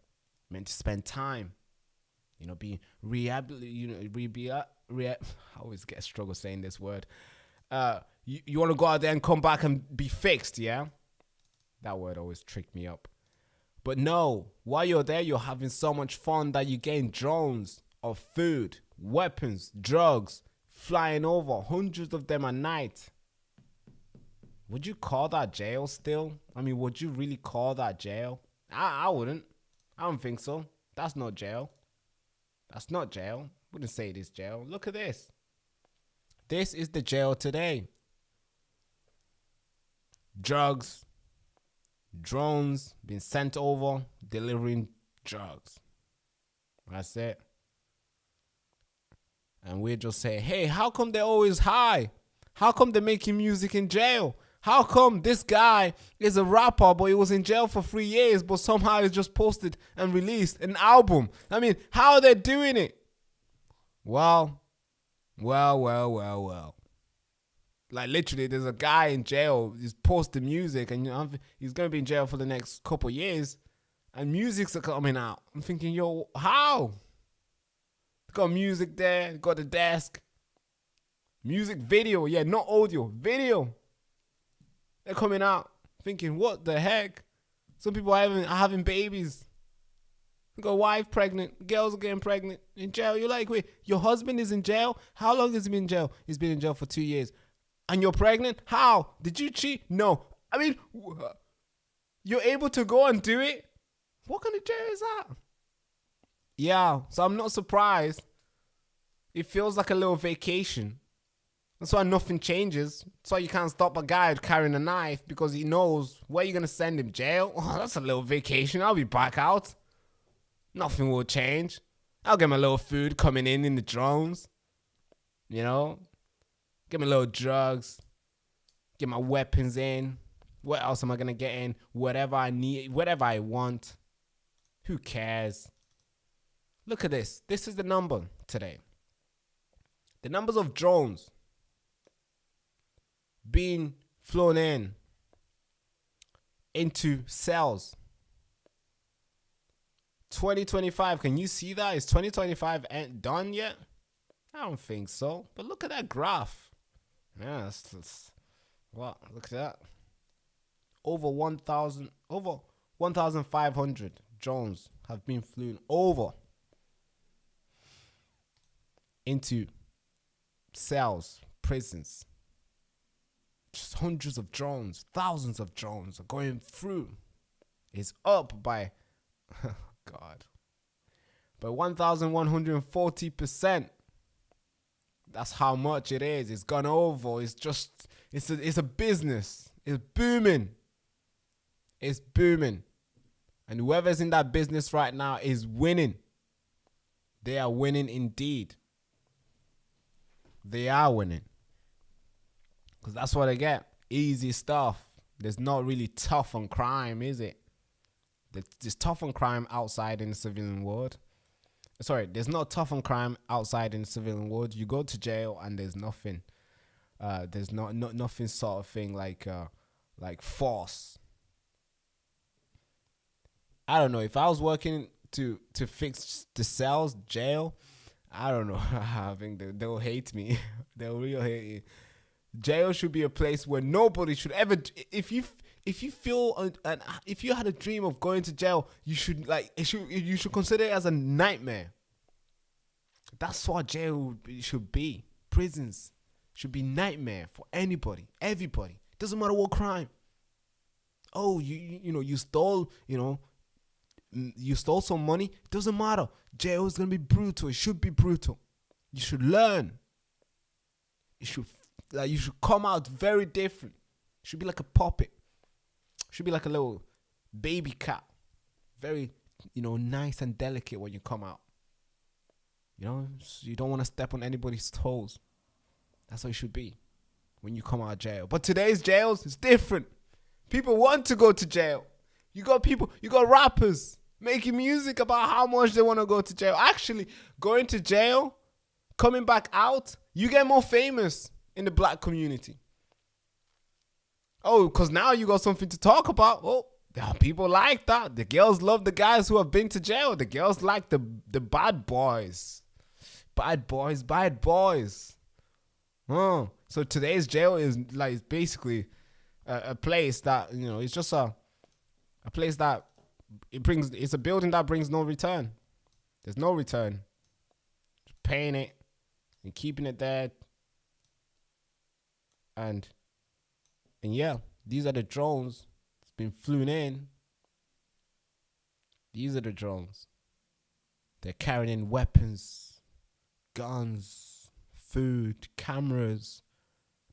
Meant to spend time, being I always get a struggle saying this word. You want to go out there and come back and be fixed, yeah? That word always tricked me up. But no, while you're there, you're having so much fun that you gain drones of food, weapons, drugs, flying over, hundreds of them a night. Would you call that jail still? I mean, would you really call that jail? I wouldn't. I don't think so. That's not jail. That's not jail. Wouldn't say it is jail. Look at this. This is the jail today. Drugs. Drones being sent over, delivering drugs. That's it. And we just say, hey, how come they're always high? How come they're making music in jail? How come this guy is a rapper, but he was in jail for 3 years, but somehow he's just posted and released an album? I mean, how are they doing it? Well. Like literally, there's a guy in jail. He's posting music, and he's gonna be in jail for the next couple years, and music's coming out. I'm thinking, yo, how? Got music there. Got the desk. Music video, yeah, not audio, video. They're coming out. Thinking, what the heck? Some people are having babies. You got a wife pregnant. Girls are getting pregnant in jail. You're like, wait, your husband is in jail? How long has he been in jail? He's been in jail for 2 years. And you're pregnant? How? Did you cheat? No. I mean, you're able to go and do it? What kind of jail is that? Yeah, so I'm not surprised. It feels like a little vacation. That's why nothing changes. That's why you can't stop a guy carrying a knife, because he knows where you're going to send him. Jail? Oh, that's a little vacation. I'll be back out. Nothing will change. I'll get my little food coming in the drones. Get my little drugs. Get my weapons in. What else am I going to get in? Whatever I need. Whatever I want. Who cares? Look at this. This is the number today. The numbers of drones being flown into cells. 2025. Can you see that? Is 2025 ain't done yet? I don't think so. But look at that graph. Yeah, that's what? Look at that. Over 1,500 drones have been flown over into cells, prisons. Just hundreds of drones, thousands of drones are going through. It's up by, God, by 1,140%. That's how much it is. It's gone over. It's a business. It's booming. It's booming. And whoever's in that business right now is winning. They are winning indeed. They are winning. Because that's what they get. Easy stuff. There's not really tough on crime, is it? There's tough on crime outside in the civilian world. Sorry, there's not tough on crime outside in the civilian world. You go to jail and there's nothing. There's nothing sort of thing like force. I don't know. If I was working to fix the cells, jail, I don't know. I think they'll hate me. They'll really hate me. Jail should be a place where nobody should ever. If you feel if you had a dream of going to jail, you should consider it as a nightmare. That's what jail should be. Prisons should be nightmare for anybody, everybody. Doesn't matter what crime. Oh, you stole some money. Doesn't matter. Jail is gonna be brutal. It should be brutal. You should learn. You should come out very different. It should be like a puppet. Should be like a little baby cat. Very, nice and delicate when you come out. You don't want to step on anybody's toes. That's how it should be when you come out of jail. But today's jails is different. People want to go to jail. You got people, you got rappers making music about how much they want to go to jail. Actually, going to jail, coming back out, you get more famous in the black community. Oh, because now you got something to talk about. Oh, people like that. The girls love the guys who have been to jail. The girls like the bad boys. Bad boys, bad boys. Oh, so today's jail is like basically a place that, you know, it's just a place that it's a building that brings no return. There's no return. Just paying it and keeping it there. And yeah, these are the drones. It's been flown in. These are the drones. They're carrying in weapons, guns, food, cameras,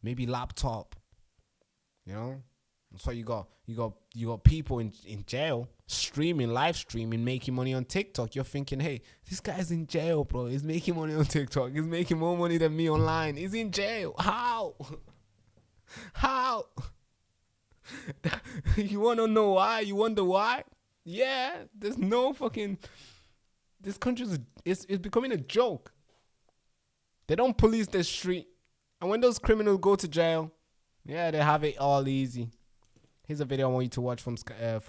maybe laptop. You know? That's why you got people in jail streaming, live streaming, making money on TikTok. You're thinking, hey, this guy's in jail, bro. He's making money on TikTok. He's making more money than me online. He's in jail. How? How? You want to know why? You wonder why? Yeah, there's no fucking... This country is becoming a joke. They don't police the street. And when those criminals go to jail, yeah, they have it all easy. Here's a video I want you to watch from I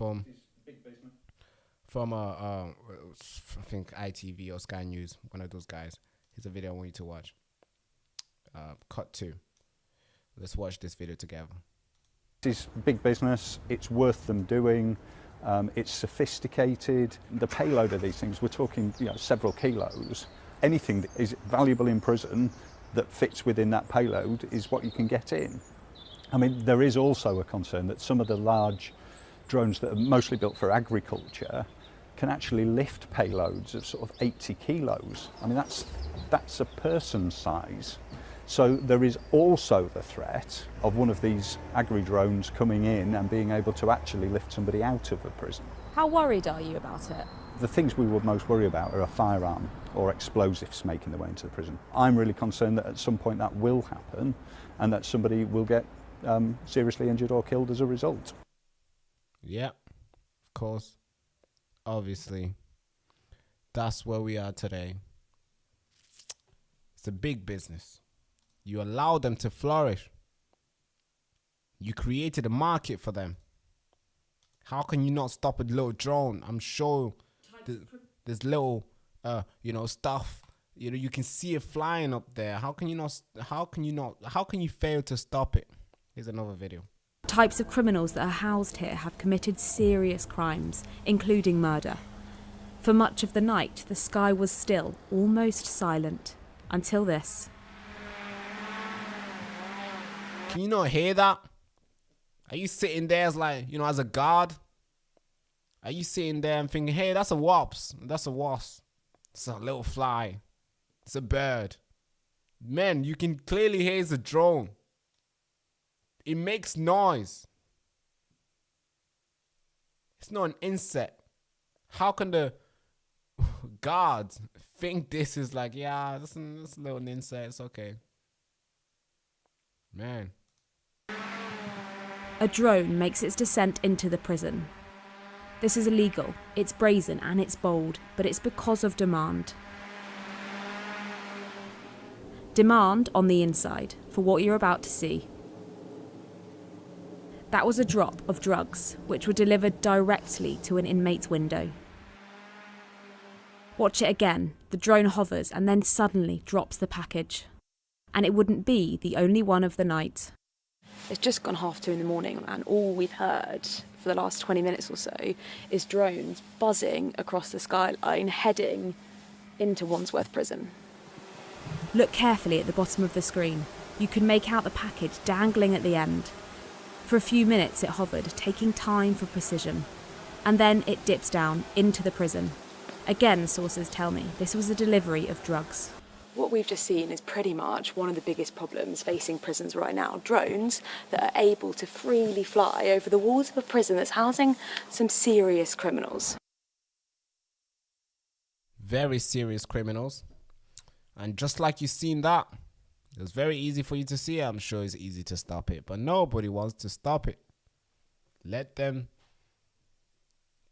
think ITV or Sky News, one of those guys. Here's a video I want you to watch. Cut 2. Let's watch this video together. It's big business. It's worth them doing. It's sophisticated. The payload of these things, we're talking, you know, several kilos. Anything that is valuable in prison that fits within that payload is what you can get in. I mean, there is also a concern that some of the large drones that are mostly built for agriculture can actually lift payloads of sort of 80 kilos. I mean, that's a person size. So there is also the threat of one of these agri-drones coming in and being able to actually lift somebody out of a prison. How worried are you about it? The things we would most worry about are a firearm or explosives making their way into the prison. I'm really concerned that at some point that will happen and that somebody will get seriously injured or killed as a result. Yeah, of course. Obviously. That's where we are today. It's a big business. You allow them to flourish. You created a market for them. How can you not stop a little drone? I'm sure there's little, stuff. You know, you can see it flying up there. How can you fail to stop it? Here's another video. Types of criminals that are housed here have committed serious crimes, including murder. For much of the night, the sky was still, almost silent, until this. Can you not hear that? Are you sitting there as as a guard? Are you sitting there and thinking, hey, that's a wasp. That's a wasp. It's a little fly. It's a bird. Man, you can clearly hear it's a drone. It makes noise. It's not an insect. How can the guards think this is like, yeah, that's a little insect. It's okay. Man. A drone makes its descent into the prison. This is illegal, it's brazen and it's bold, but it's because of demand. Demand on the inside for what you're about to see. That was a drop of drugs, which were delivered directly to an inmate's window. Watch it again. The drone hovers and then suddenly drops the package. And it wouldn't be the only one of the night. It's just gone 2:30 in the morning, and all we've heard for the last 20 minutes or so is drones buzzing across the skyline, heading into Wandsworth Prison. Look carefully at the bottom of the screen. You can make out the package dangling at the end. For a few minutes it hovered, taking time for precision. And then it dips down into the prison. Again, sources tell me this was a delivery of drugs. What we've just seen is pretty much one of the biggest problems facing prisons right now. Drones that are able to freely fly over the walls of a prison that's housing some serious criminals. Very serious criminals. And just like you've seen that, it's very easy for you to see it. I'm sure it's easy to stop it, but nobody wants to stop it. Let them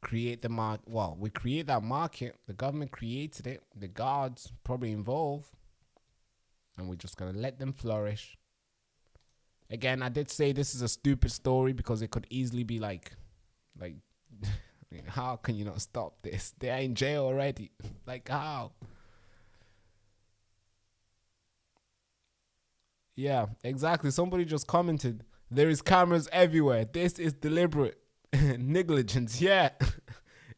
create the market. Well, we create that market. The government created it. The guards probably involved. And we're just going to let them flourish. Again, I did say this is a stupid story because it could easily be like, I mean, how can you not stop this? They're in jail already. Like, how? Yeah, exactly. Somebody just commented, there is cameras everywhere. This is deliberate negligence. Yeah.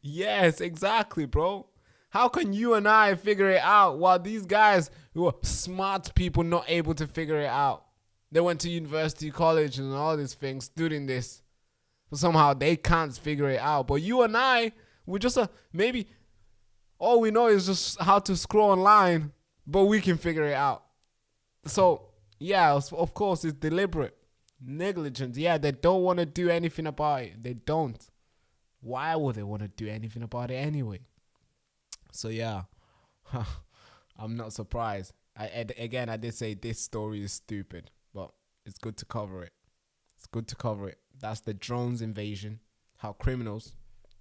Yes, exactly, bro. How can you and I figure it out while these guys who are smart people not able to figure it out? They went to university, college, and all these things, doing this. But somehow they can't figure it out. But you and I, we're just maybe all we know is just how to scroll online, but we can figure it out. So, yeah, of course, it's deliberate. Negligence. Yeah, they don't want to do anything about it. They don't. Why would they want to do anything about it anyway? So, yeah, I'm not surprised. I did say this story is stupid, but it's good to cover it. It's good to cover it. That's the drones invasion. How criminals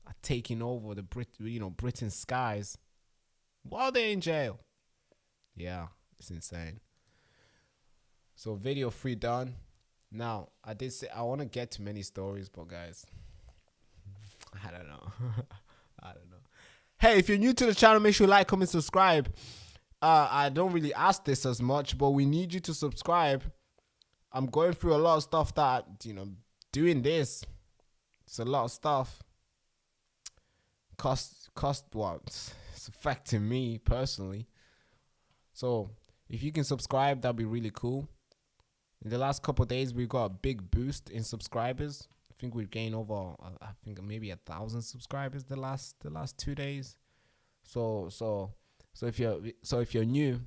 are taking over the Britain's skies while they're in jail. Yeah, it's insane. So video 3 done. Now, I did say I want to get to many stories, but guys, I don't know. I don't know. Hey, if you're new to the channel, make sure you like, comment, subscribe. I don't really ask this as much, but we need you to subscribe. I'm going through a lot of stuff that, doing this, it's a lot of stuff. Cost what? It's affecting me personally. So if you can subscribe, that'd be really cool. In the last couple of days, we got a big boost in subscribers. I think we've gained over, maybe 1,000 subscribers the last 2 days. So if you're new,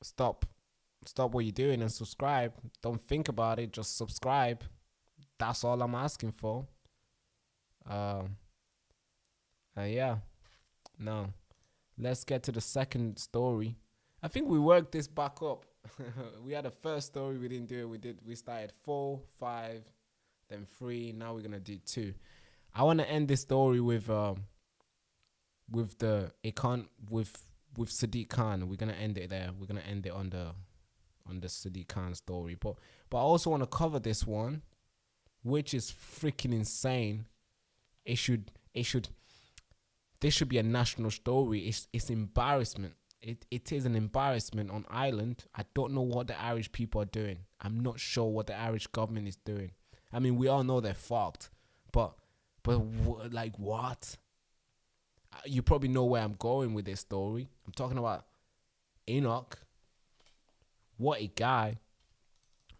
stop what you're doing and subscribe. Don't think about it, just subscribe. That's all I'm asking for. Yeah. Now, let's get to the second story. I think we worked this back up. We had a first story, we didn't do it. We started 4, 5, then 3. Now we're gonna do 2. I want to end this story with Sadiq Khan. We're gonna end it there. We're gonna end it on the Sadiq Khan story. But I also want to cover this one, which is freaking insane. This should be a national story. It's embarrassment. It is an embarrassment on Ireland. I don't know what the Irish people are doing. I'm not sure what the Irish government is doing. I mean, we all know they're fucked, but like what? You probably know where I'm going with this story. I'm talking about Enoch. What a guy.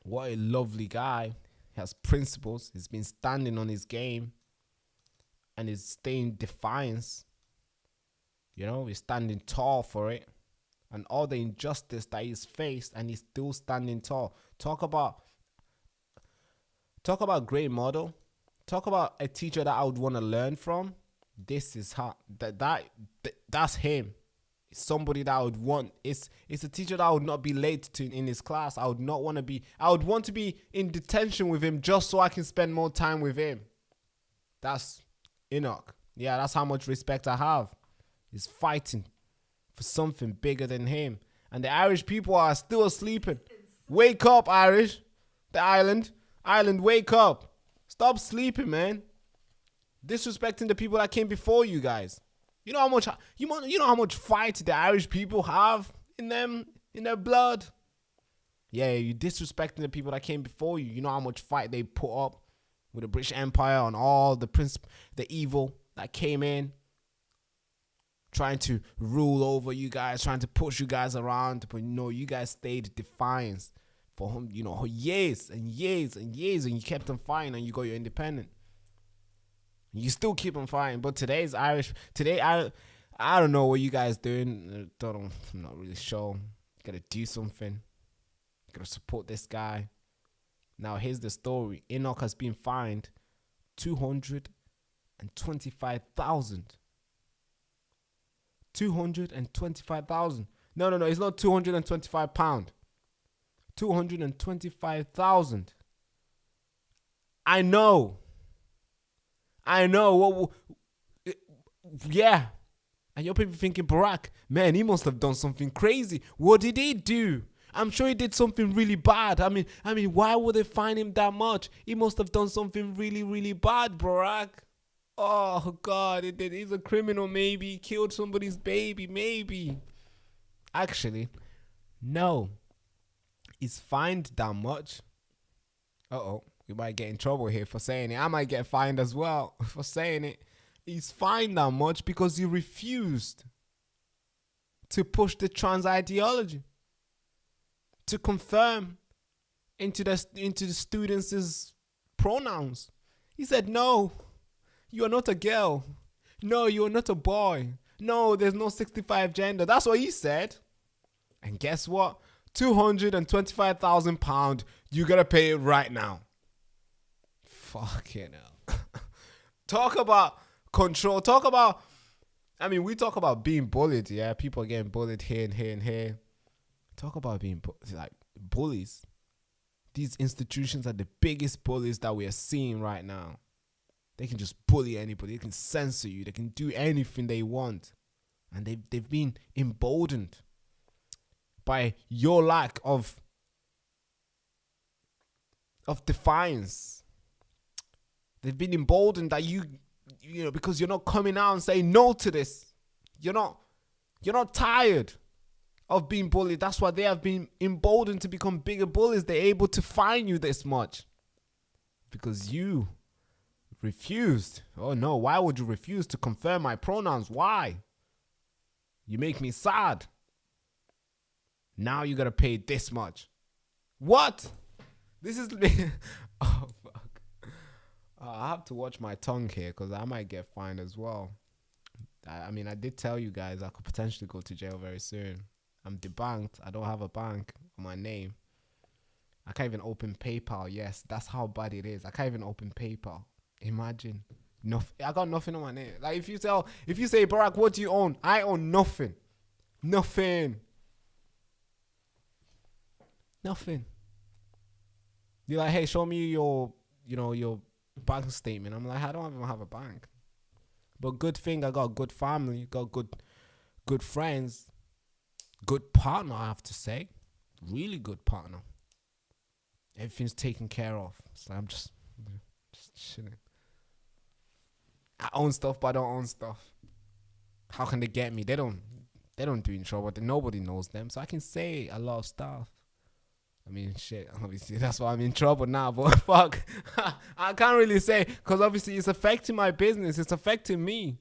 What a lovely guy. He has principles. He's been standing on his game and is staying defiance. He's standing tall for it. And all the injustice that he's faced, and he's still standing tall. Talk about great model. Talk about a teacher that I would want to learn from. This is how that's him. It's somebody that I would want. It's a teacher that I would not be late to in his class. I would want to be in detention with him just so I can spend more time with him. That's Enoch. Yeah, that's how much respect I have. He's fighting for something bigger than him. And the Irish people are still sleeping. Wake up, Irish. The island, wake up. Stop sleeping, man. Disrespecting the people that came before you guys. You know how much fight the Irish people have in their blood. Yeah, you disrespecting the people that came before you. You know how much fight they put up with the British Empire and all the evil that came in, trying to rule over you guys, trying to push you guys around. But you guys stayed defiance for years and years and years, and you kept on fighting, and you got your independence. You still keep on fighting. But today's Irish. Today, I don't know what you guys doing. I'm not really sure. Gotta do something. Gotta support this guy. Now here's the story. Enoch has been fined 225,000. 225,000. No, it's not 225 pound. 225,000. I know. Yeah. And you're probably thinking, Barack, man, he must have done something crazy. What did he do? I'm sure he did something really bad. I mean, why would they fine him that much? He must have done something really, really bad, Barack. Oh, God, he's a criminal, maybe. He killed somebody's baby, maybe. Actually, no. He's fined that much. Uh-oh, we might get in trouble here for saying it. I might get fined as well for saying it. He's fined that much because he refused to push the trans ideology, to confirm into the students' pronouns. He said, no, you are not a girl. No, you are not a boy. No, there's no 65 gender. That's what he said. And guess what? £225,000. You gotta pay it right now. Fucking hell. Talk about control. Talk about, we talk about being bullied. Yeah, people are getting bullied here and here and here. Talk about being like bullies. These institutions are the biggest bullies that we are seeing right now. They can just bully anybody. They can censor you. They can do anything they want. And they've been emboldened by your lack of defiance. They've been emboldened that you know, because you're not coming out and saying no to this. You're not tired of being bullied. That's why they have been emboldened to become bigger bullies. They're able to fine you this much because you refused. Oh no, why would you refuse to confirm my pronouns? Why? You make me sad. Now you gotta pay this much. What? This is oh fuck. I have to watch my tongue here because I might get fined as well. I did tell you guys I could potentially go to jail very soon. I'm debanked. I don't have a bank on my name. I can't even open PayPal. Yes, that's how bad it is. I can't even open PayPal. Imagine. I got nothing on my name. Like if you say, Barack, what do you own? I own nothing. Nothing. You're like, hey, show me your bank statement. I'm like, I don't even have a bank. But good thing I got a good family, got good friends, good partner, I have to say. Really good partner. Everything's taken care of. So I'm just chilling. I own stuff, but I don't own stuff. How can they get me? They don't do in trouble. Nobody knows them. So I can say a lot of stuff. Shit, obviously that's why I'm in trouble now, but fuck, I can't really say, because obviously it's affecting my business, it's affecting me,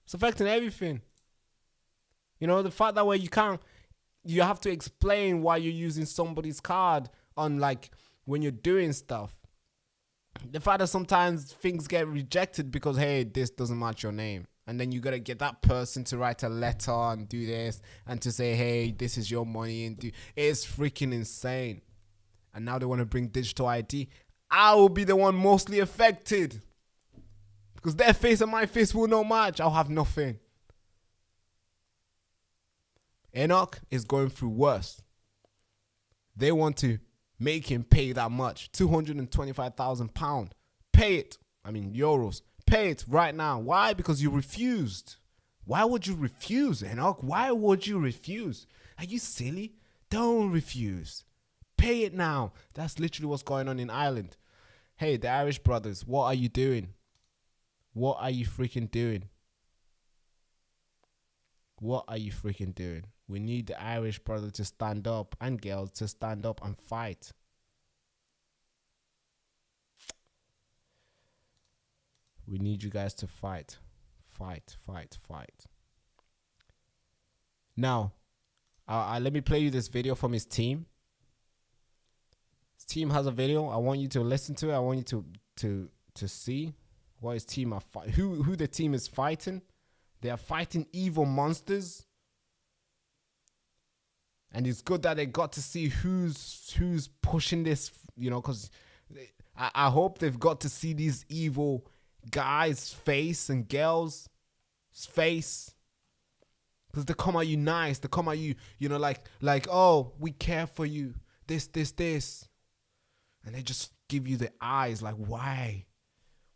it's affecting everything. You know, the fact that where you have to explain why you're using somebody's card on, like, when you're doing stuff. The fact that sometimes things get rejected because, hey, this doesn't match your name. And then you got to get that person to write a letter and do this and to say, hey, this is your money. And it's freaking insane. And now they want to bring digital ID. I will be the one mostly affected. Because their face and my face will not match. I'll have nothing. Enoch is going through worse. They want to make him pay that much. £225,000. Pay it. Euros. Pay it right now. Why? Because you refused. Why would you refuse, Enoch? Why would you refuse? Are you silly? Don't refuse. Pay it now. That's literally what's going on in Ireland. Hey, the Irish brothers, what are you doing? What are you freaking doing? What are you freaking doing? We need the Irish brothers to stand up and girls to stand up and fight. We need you guys to fight. Fight. Now, let me play you this video from his team. His team has a video. I want you to listen to it. I want you to see what his team are who the team is fighting. They are fighting evil monsters. And it's good that they got to see who's pushing this, because I hope they've got to see these evil guys' face and girls' face. Because they come at you nice. They come at you, like, oh, we care for you. This. And they just give you the eyes, like, why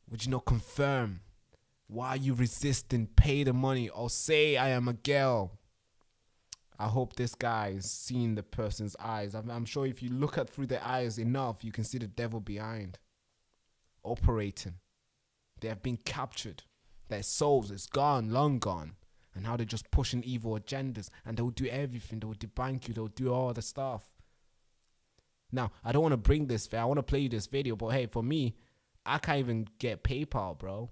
would you not confirm Why are you resisting? Pay the money or say I am a girl. I hope this guy is seeing the person's eyes. I'm sure if you look at through their eyes enough, you can see the devil behind. Operating. They have been captured. Their souls is gone, long gone. And now they're just pushing evil agendas. And they'll do everything. They'll debank you. They'll do all the stuff. Now, I don't want to bring this. I want to play you this video. But hey, for me, I can't even get PayPal, bro.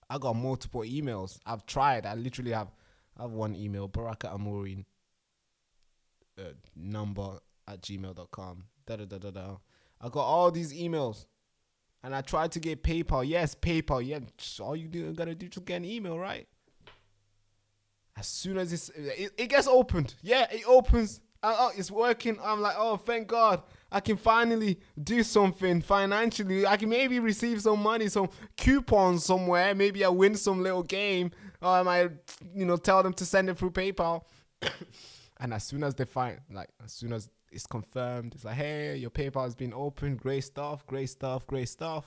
I got multiple emails. I've tried. I literally have one email. Barakaamuri number@gmail.com. I got all these emails. And I tried to get PayPal. Yes, PayPal. Yeah, all you gotta do to get an email, right? As soon as it gets opened. Yeah, it opens. It's working. I'm like, oh, thank God. I can finally do something financially. I can maybe receive some money, some coupons somewhere. Maybe I win some little game. Or I might, tell them to send it through PayPal. And as soon as they find, as soon as it's confirmed, it's like, hey, your PayPal has been opened. Great stuff, great stuff, great stuff.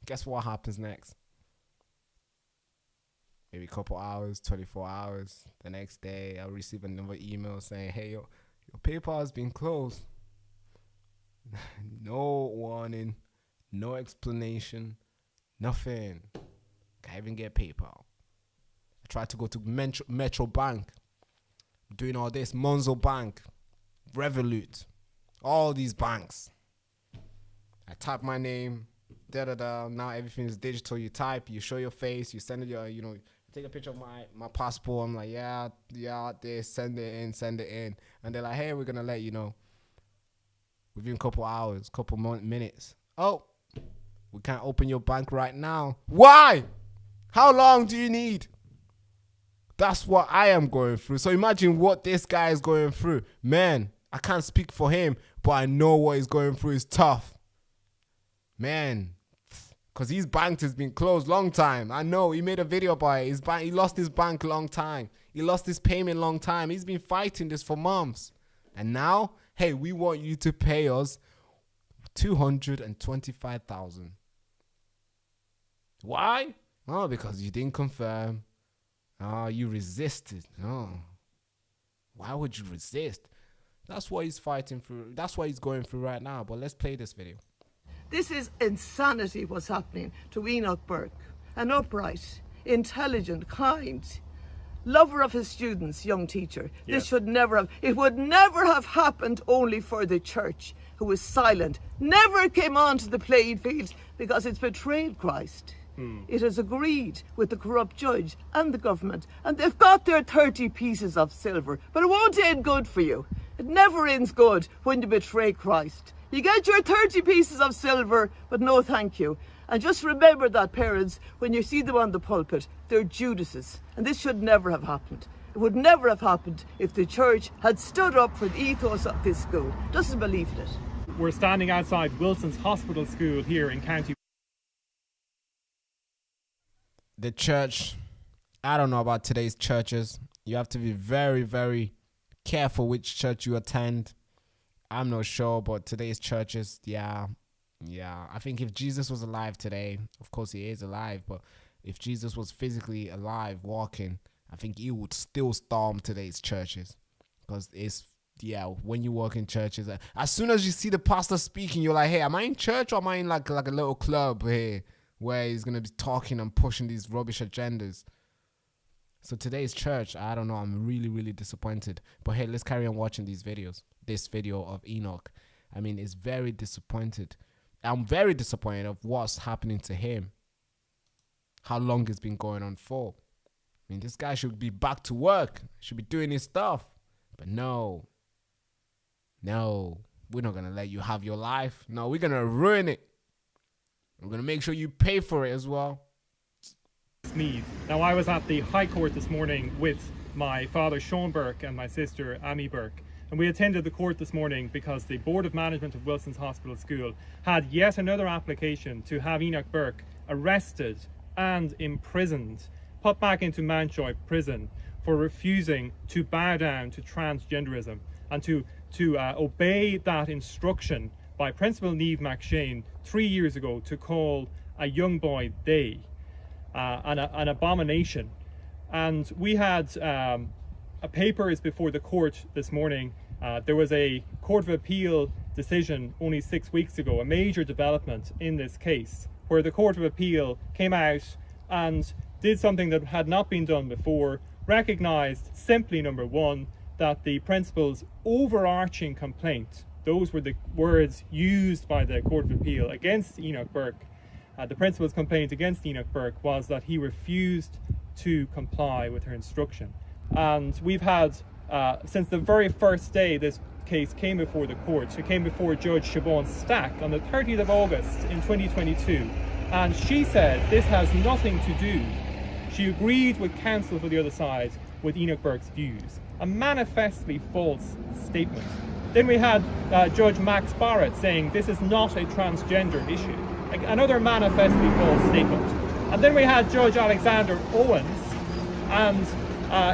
Guess what happens next? Maybe a couple hours, 24 hours. The next day, I'll receive another email saying, hey, your PayPal has been closed. No warning, no explanation, nothing. Can't even get PayPal. I tried to go to Metro Bank. Doing all this. Monzo Bank. Revolut. All these banks. I type my name. Now everything is digital. You type, you show your face, you send it your, take a picture of my passport. I'm like, yeah, they send it in. And they're like, hey, we're going to let you know within a couple hours, couple minutes. Oh, we can't open your bank right now. Why? How long do you need? That's what I am going through. So imagine what this guy is going through. Man, I can't speak for him, but I know what he's going through is tough. Man, because his bank has been closed long time. I know, he made a video about it. He lost his bank long time. He lost his payment long time. He's been fighting this for months. And now, hey, we want you to pay us $225,000. Why? Oh, because you didn't confirm. Oh, you resisted. Oh. Why would you resist? That's what he's fighting through. That's what he's going through right now. But let's play this video. This is insanity what's happening to Enoch Burke, an upright, intelligent, kind, lover of his students, young teacher. Yes. This should never have, it would never have happened only for the church, who was silent, never came onto the playing field because it's betrayed Christ. It has agreed with the corrupt judge and the government, and they've got their 30 pieces of silver, but it won't end good for you. It never ends good when you betray Christ. You get your 30 pieces of silver, but no thank you. And just remember that, parents, when you see them on the pulpit, they're Judases. And this should never have happened. It would never have happened if the church had stood up for the ethos of this school. Doesn't believe in it. We're standing outside Wilson's Hospital School here in County. The church, I don't know about today's churches. You have to be very, very careful which church you attend. I'm not sure, but today's churches, yeah. I think if Jesus was alive today, of course he is alive, but if Jesus was physically alive, walking, I think he would still storm today's churches. Because when you work in churches, as soon as you see the pastor speaking, you're like, hey, am I in church or am I in like a little club here where he's going to be talking and pushing these rubbish agendas? So today's church, I don't know, I'm really, really disappointed. But hey, let's carry on watching these videos. This video of Enoch. I mean, it's very disappointed. I'm very disappointed of what's happening to him. How long it's been going on for. I mean, this guy should be back to work. Should be doing his stuff. But no, we're not going to let you have your life. No, we're going to ruin it. We're going to make sure you pay for it as well. Now, I was at the High Court this morning with my father, Sean Burke, and my sister, Amy Burke. And we attended the court this morning because the Board of Management of Wilson's Hospital School had yet another application to have Enoch Burke arrested and imprisoned, put back into Mountjoy prison for refusing to bow down to transgenderism and to obey that instruction by Principal Niamh McShane 3 years ago to call a young boy they. an abomination. And we had papers before the court this morning. There was a Court of Appeal decision only 6 weeks ago, a major development in this case, where the Court of Appeal came out and did something that had not been done before, recognised simply, number one, that the principal's overarching complaint, those were the words used by the Court of Appeal against Enoch Burke, the principal's complaint against Enoch Burke was that he refused to comply with her instruction. And we've had, since the very first day this case came before the court, it came before Judge Siobhan Stack on the 30th of August in 2022, and she said this has nothing to do. She agreed with counsel for the other side with Enoch Burke's views. A manifestly false statement. Then we had Judge Max Barrett saying this is not a transgender issue. Another manifestly false statement. And then we had Judge Alexander Owens, and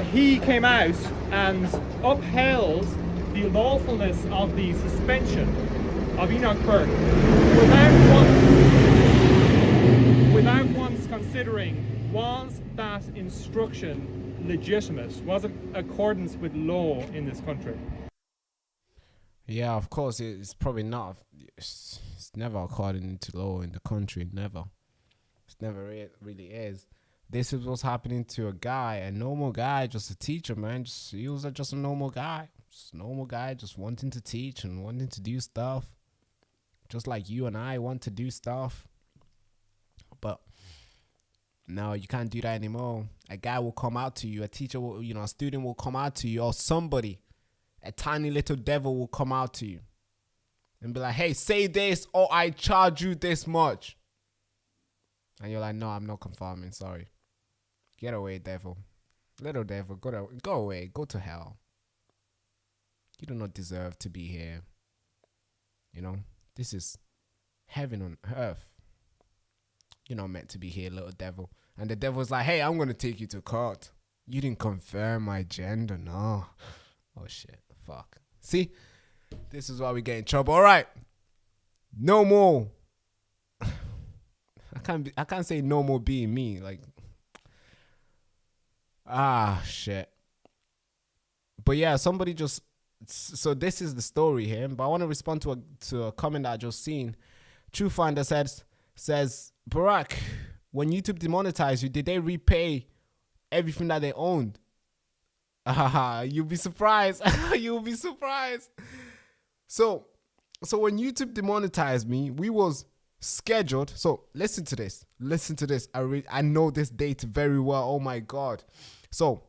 he came out and upheld the lawfulness of the suspension of Enoch Burke without once considering, was that instruction legitimate? Was it accordance with law in this country? Yeah, of course, it's probably not. It's never according to law in the country, never. It never really is. This is what's happening to a guy, a normal guy, just a teacher, man. He was just a normal guy. Just a normal guy, just wanting to teach and wanting to do stuff. Just like you and I want to do stuff. But no, you can't do that anymore. A guy will come out to you, a teacher will, a student will come out to you, or somebody, a tiny little devil will come out to you and be like, hey, say this or I charge you this much. And you're like, no, I'm not conforming, sorry. Get away, devil. Little devil, go away, go to hell. You do not deserve to be here. This is heaven on earth. You're not meant to be here, little devil. And the devil's like, hey, I'm going to take you to court. You didn't confirm my gender, no. Oh, shit, fuck. See, this is why we get in trouble. All right, no more. I can't say no more being me. Like, shit. But yeah, somebody just, so this is the story here. But I want to respond to a comment that I just seen. Truefinder says, Barack, when YouTube demonetized you, did they repay everything that they owned? You'll be surprised. You'll be surprised. So when YouTube demonetized me, we was scheduled. So listen to this. I know this date very well. Oh my God. So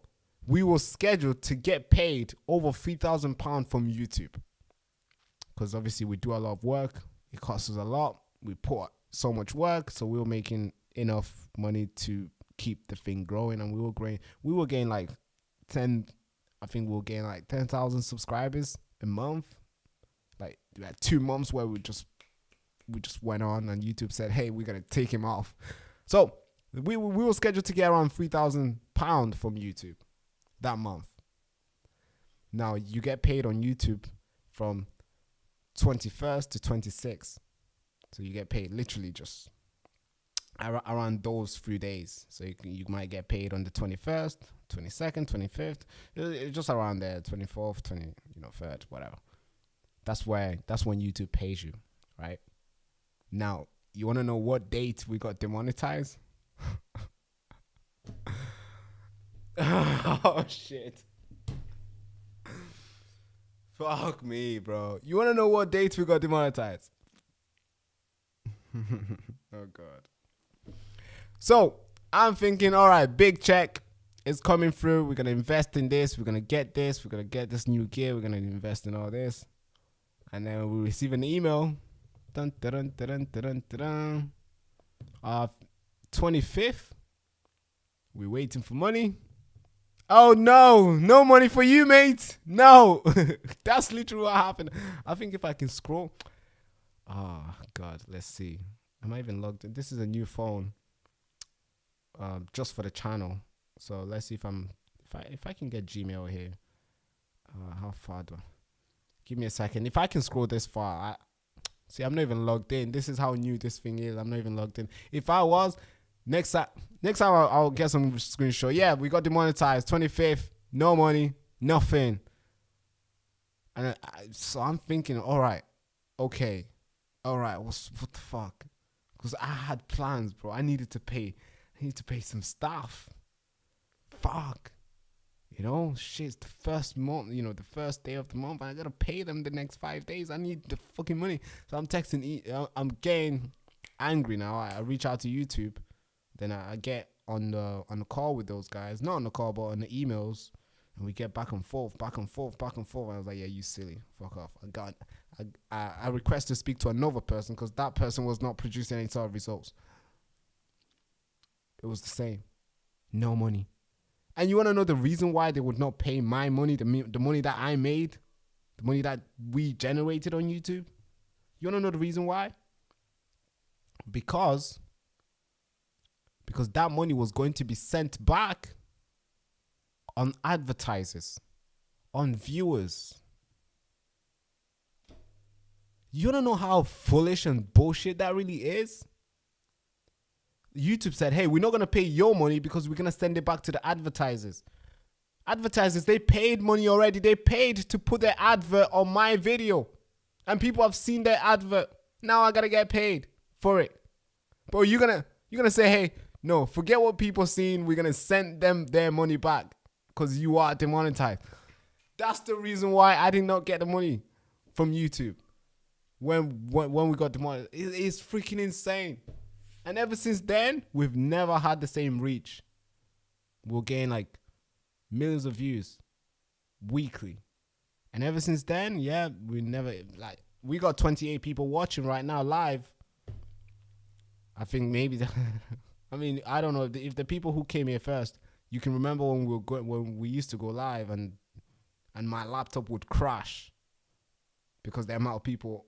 we were scheduled to get paid over £3,000 from YouTube. Because obviously we do a lot of work. It costs us a lot. We put so much work. So we were making enough money to keep the thing growing. And we were getting like 10,000 subscribers a month. Like we had 2 months where we just went on and YouTube said, hey, we're going to take him off. So we were scheduled to get around £3,000 from YouTube that month. Now you get paid on YouTube from 21st to 26th. So you get paid literally just around those 3 days. So you might get paid on the 21st, 22nd, 25th, just around there, 24th, 3rd, whatever. That's when YouTube pays you, right? Now, you want to know what date we got demonetized? Oh, shit. Fuck me, bro. You want to know what date we got demonetized? Oh, God. So, I'm thinking, all right, big check is coming through. We're going to invest in this. We're going to get this. We're going to get this new gear. We're going to invest in all this. And then we receive an email. 25th. We're waiting for money. Oh, no money for you, mate. No. That's literally what happened. I think if I can scroll. Oh, God, let's see. Am I even logged in? This is a new phone. Just for the channel. So let's see if I can get Gmail here. How far do I? Give me a second. If I can scroll this far, I'm not even logged in. This is how new this thing is. I'm not even logged in. If I was, Next time I'll get some screenshot. Yeah, we got demonetized. 25th, no money, nothing. And so I'm thinking, all right, okay, all right, what the fuck? Because I had plans, bro. I need to pay some stuff. Fuck. You know, shit, it's the first month, you know, the first day of the month. I gotta pay them the next 5 days. I need the fucking money. So I'm texting, I'm getting angry now. I reach out to YouTube. Then I get on the call with those guys. Not on the call, but on the emails. And we get back and forth. And I was like, yeah, you silly. Fuck off. I request to speak to another person because that person was not producing any sort of results. It was the same. No money. And you want to know the reason why they would not pay my money, the money that I made, the money that we generated on YouTube? You want to know the reason why? Because that money was going to be sent back on advertisers, on viewers. You want to know how foolish and bullshit that really is? YouTube said, hey, we're not going to pay your money because we're going to send it back to the advertisers. Advertisers, they paid money already. They paid to put their advert on my video. And people have seen their advert. Now I got to get paid for it. But you're going to say, hey, no, forget what people seen. We're going to send them their money back because you are demonetized. That's the reason why I did not get the money from YouTube when we got demonetized. It's freaking insane. And ever since then, we've never had the same reach. We'll gain like millions of views weekly. And ever since then, yeah, we got 28 people watching right now live. I think maybe, I mean, I don't know if the people who came here first, you can remember when we used to go live and my laptop would crash because the amount of people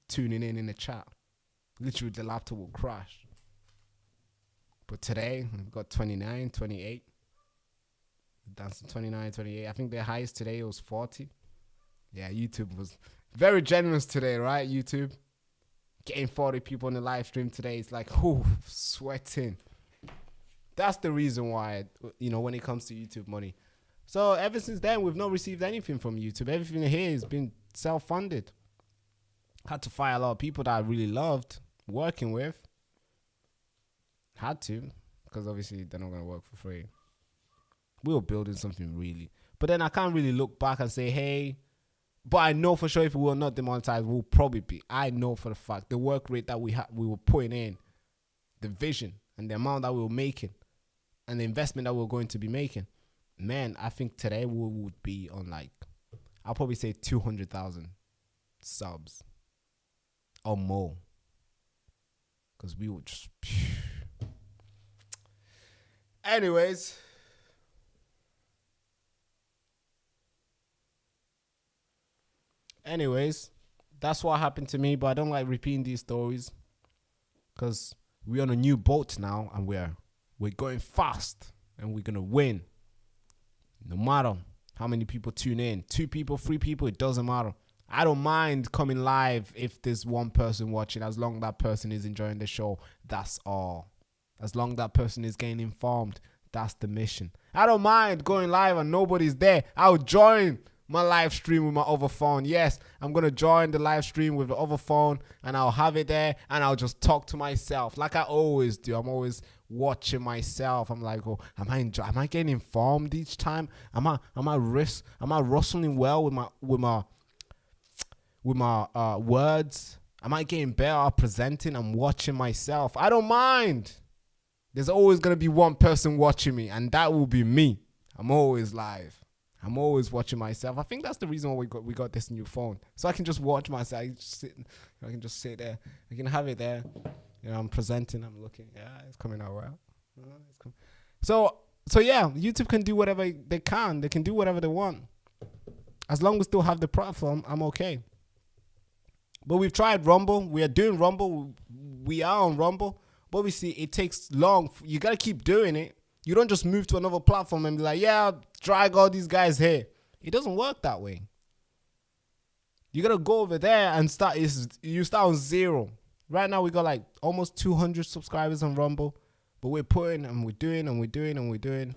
tuning in the chat. Literally, the laptop would crash. But today, we've got 29, 28. That's 29, 28. I think the highest today was 40. Yeah, YouTube was very generous today, right? YouTube. Getting 40 people on the live stream today. It's like, oh, sweating. That's the reason why, you know, when it comes to YouTube money. So ever since then, we've not received anything from YouTube. Everything here has been self-funded. Had to fire a lot of people that I really loved working with. Had to, because obviously they're not going to work for free. We were building something really. But then I can't really look back and say, hey, but I know for sure if we were not demonetized, we'll probably be. I know for the fact the work rate that we were putting in, the vision and the amount that we were making and the investment that we were going to be making. Man, I think today we would be on like, I'll probably say 200,000 subs or more. Because we would just... Anyways, that's what happened to me, but I don't like repeating these stories because we're on a new boat now and we're going fast and we're gonna win. No matter how many people tune in, 2 people, 3 people, it doesn't matter. I don't mind coming live if there's one person watching, as long as that person is enjoying the show. That's all. As long as that person is getting informed, that's the mission. I don't mind going live and nobody's there. I'll join my live stream with my other phone. Yes, I'm going to join the live stream with the other phone and I'll have it there and I'll just talk to myself like I always do. I'm always watching myself. I'm like, oh, am I getting informed each time? Am I rustling well with my words? Am I getting better at presenting? I'm watching myself. I don't mind. There's always going to be one person watching me, and that will be me. I'm always live. I'm always watching myself. I think that's the reason why we got this new phone. So I can just watch myself. I can just sit there. I can have it there. You know, I'm presenting. I'm looking. Yeah, it's coming out well. So yeah, YouTube can do whatever they can. They can do whatever they want. As long as we still have the platform, I'm okay. But we've tried Rumble. We are doing Rumble. We are on Rumble. But obviously, it takes long. You got to keep doing it. You don't just move to another platform and be like, yeah, drag all these guys here. It doesn't work that way. You got to go over there and you start on 0. Right now, we got like almost 200 subscribers on Rumble. But we're putting and we're doing and we're doing and we're doing.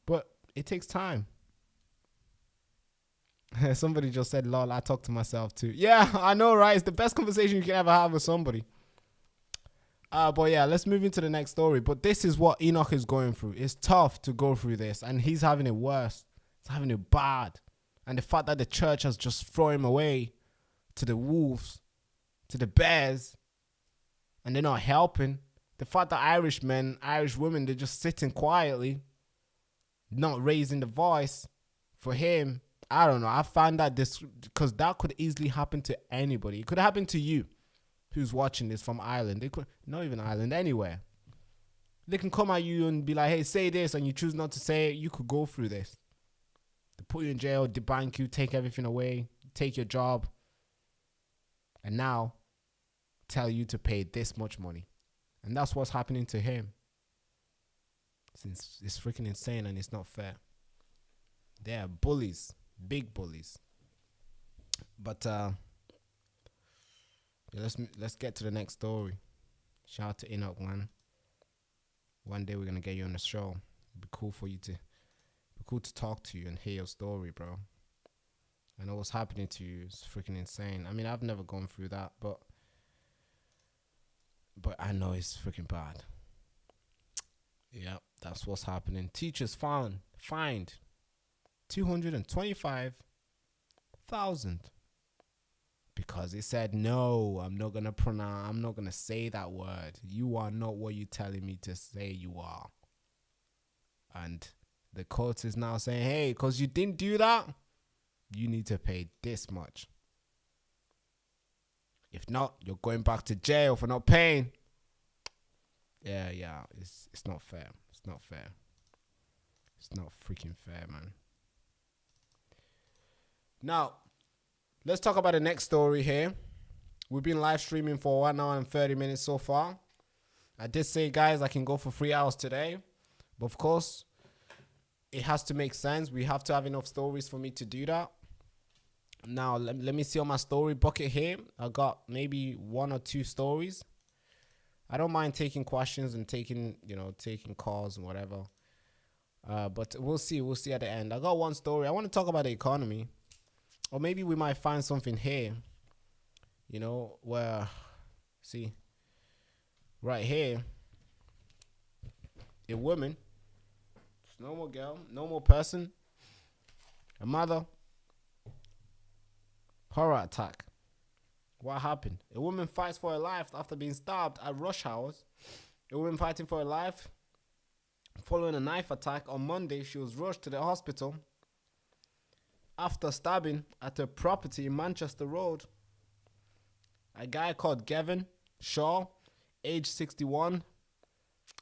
But it takes time. Somebody just said, lol, I talk to myself too. Yeah, I know, right? It's the best conversation you can ever have with somebody. But yeah, let's move into the next story. But this is what Enoch is going through. It's tough to go through this, and he's having it worse. He's having it bad. And the fact that the church has just thrown him away to the wolves, to the bears, and they're not helping. The fact that Irish men, Irish women, they're just sitting quietly, not raising the voice for him. I don't know. I find that this, because that could easily happen to anybody. It could happen to you who's watching this from Ireland. They could, not even Ireland, anywhere. They can come at you and be like, hey, say this, and you choose not to say it. You could go through this. They put you in jail, debank you, take everything away, take your job, and now tell you to pay this much money. And that's what's happening to him. It's freaking insane, and it's not fair. They are bullies. Big bullies. But let's get to the next story. Shout out to Enoch, man. One day we're gonna get you on the show. It'd be cool to talk to you and hear your story, bro. I know what's happening to you is freaking insane. I mean, I've never gone through that, but I know it's freaking bad. Yeah, that's what's happening. Teachers fined 225,000 because he said, no, I'm not gonna say that word. You are not what you're telling me to say you are. And the court is now saying, hey, because you didn't do that, you need to pay this much. If not, you're going back to jail for not paying. Yeah, it's not fair. It's not fair. It's not freaking fair, man. Now, let's talk about the next story here. We've been live streaming for 1 hour and 30 minutes so far. I did say, guys, I can go for 3 hours today. But of course, it has to make sense. We have to have enough stories for me to do that. Now, let me see on my story bucket here. I got maybe 1 or 2 stories. I don't mind taking questions and taking calls and whatever. But we'll see. We'll see at the end. I got 1 story. I want to talk about the economy. Or maybe we might find something here. Where, see, right here, a woman, normal girl, normal person, a mother, horror attack. What happened? A woman fights for her life after being stabbed at rush hours. A woman fighting for her life following a knife attack on Monday. She was rushed to the hospital after stabbing at her property in Manchester Road. A guy called Gavin Shaw, age 61,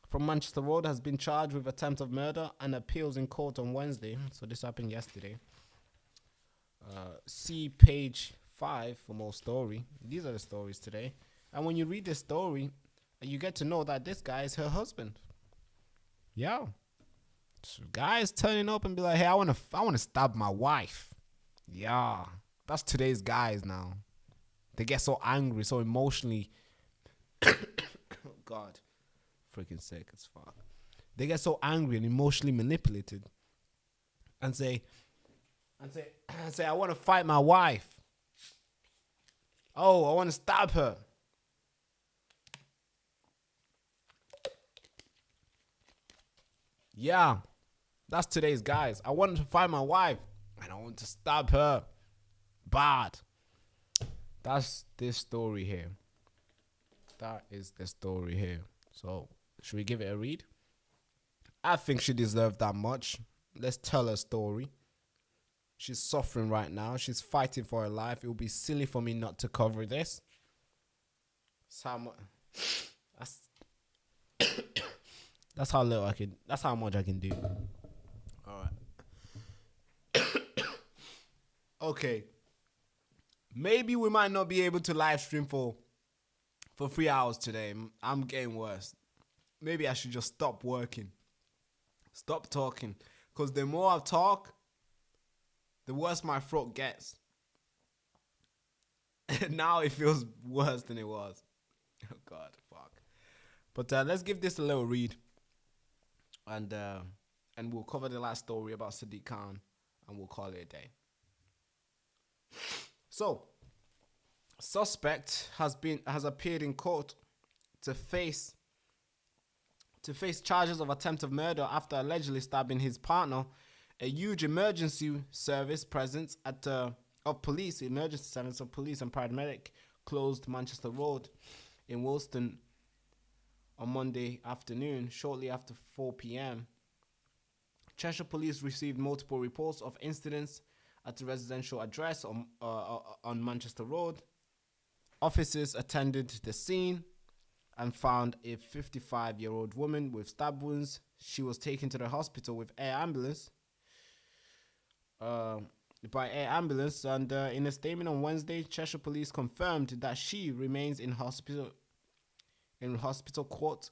from Manchester Road, has been charged with attempt of murder and appeals in court on Wednesday. So this happened yesterday. See page 5 for more story. These are the stories today. And when you read this story, you get to know that this guy is her husband. Yeah. So guys turning up and be like, hey, I want to stab my wife. Yeah. That's today's guys now. They get so angry, so emotionally. Oh, God. Freaking sick as fuck. They get so angry and emotionally manipulated. And say, I want to fight my wife. Oh, I want to stab her. Yeah, that's today's guys. I wanted to find my wife and I want to stab her. Bad. That's this story here. That is the story here. So, should we give it a read? I think she deserved that much. Let's tell her story. She's suffering right now. She's fighting for her life. It would be silly for me not to cover this. That's how little I can. That's how much I can do. All right. Okay. Maybe we might not be able to live stream for 3 hours today. I'm getting worse. Maybe I should just stop working. Stop talking. Because the more I talk, the worse my throat gets. Now it feels worse than it was. Oh, God, fuck. But let's give this a little read, and we'll cover the last story about Sadiq Khan, and we'll call it a day. So, suspect has appeared in court to face charges of attempted murder after allegedly stabbing his partner. A huge emergency service presence emergency service of police and paramedic closed Manchester Road in Woolston on Monday afternoon, shortly after 4 p.m. Cheshire Police received multiple reports of incidents at a residential address on Manchester Road. Officers attended the scene and found a 55-year-old woman with stab wounds. She was taken to the hospital with by air ambulance, and in a statement on Wednesday, Cheshire Police confirmed that she remains in hospital quote,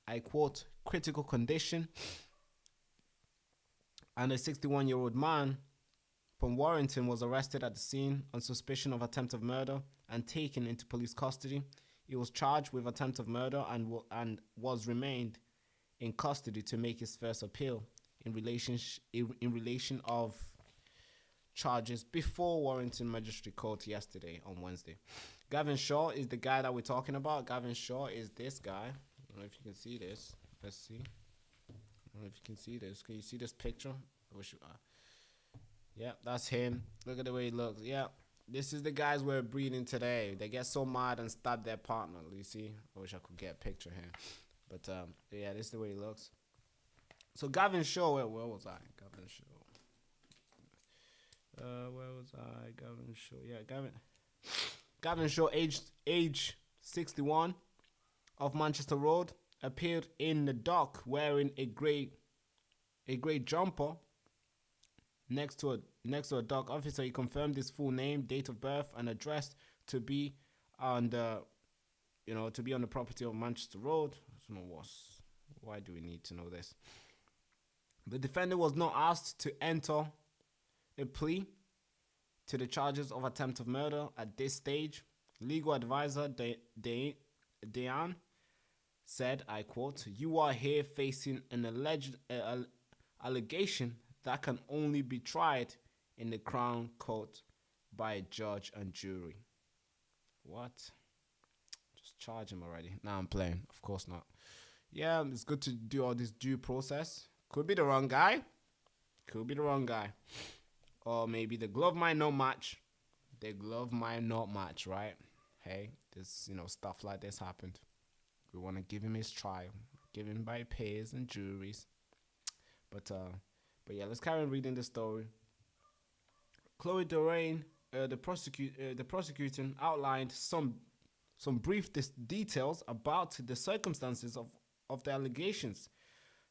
I quote, critical condition. And a 61-year-old man from Warrington was arrested at the scene on suspicion of attempted murder and taken into police custody. He was charged with attempted murder and was remained in custody to make his first appeal in relation of charges before Warrington Magistrate Court yesterday on Wednesday. Gavin Shaw is the guy that we're talking about. Gavin Shaw is this guy. I don't know if you can see this. Let's see. I don't know if you can see this. Can you see this picture? I wish you yeah, that's him. Look at the way he looks. Yeah, this is the guys we're breeding today. They get so mad and stab their partner. You see? I wish I could get a picture here. But yeah, this is the way he looks. So Gavin Shaw, where was I? Gavin Shaw. Where was I? Gavin Shaw. Yeah, Gavin Shaw, age 61, of Manchester Road, appeared in the dock wearing a grey jumper. Next to a dock officer, he confirmed his full name, date of birth, and address to be on the property of Manchester Road. I don't know why do we need to know this? The defendant was not asked to enter a plea to the charges of attempted murder at this stage. Legal advisor Diane said, I quote, "You are here facing an alleged allegation that can only be tried in the Crown Court by a judge and jury." What? Just charge him already. Nah, I'm playing. Of course not. Yeah, it's good to do all this due process. Could be the wrong guy. Could be the wrong guy. Or maybe the glove might not match. The glove might not match, right? Hey, this, stuff like this happened. We want to give him his trial. Give him by peers and juries. But yeah, let's carry on reading the story. Chloe Doreen, the prosecutor outlined some brief details about the circumstances of the allegations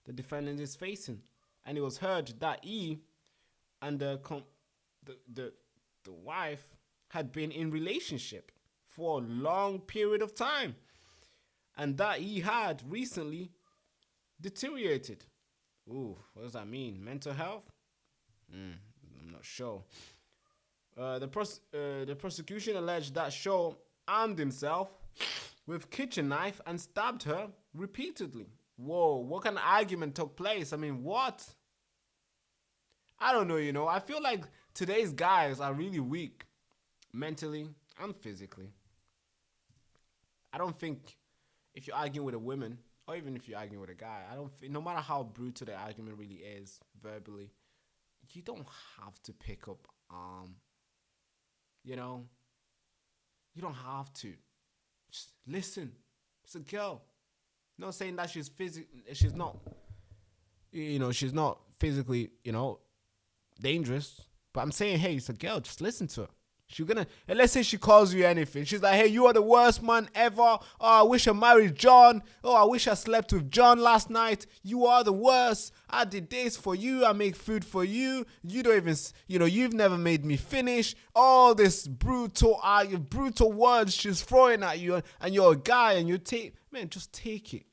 the defendant is facing, and it was heard that he and the wife had been in relationship for a long period of time, and that he had recently deteriorated. Ooh, what does that mean? Mental health? I'm not sure. The prosecution alleged that Shaw armed himself with kitchen knife and stabbed her repeatedly. Whoa, what kind of argument took place? I mean, what? I don't know, I feel like today's guys are really weak mentally and physically. I don't think if you're arguing with a woman, or even if you're arguing with a guy, no matter how brutal the argument really is verbally, you don't have to pick up you don't have to. Just listen. It's a girl. Not saying that she's not physically, dangerous, but I'm saying, hey, it's a girl. Just listen to her. And let's say she calls you anything. She's like, hey, you are the worst man ever. Oh, I wish I married John. Oh, I wish I slept with John last night. You are the worst. I did this for you. I make food for you. You don't even, you've never made me finish. All this brutal words she's throwing at you, and you're a guy, and just take it.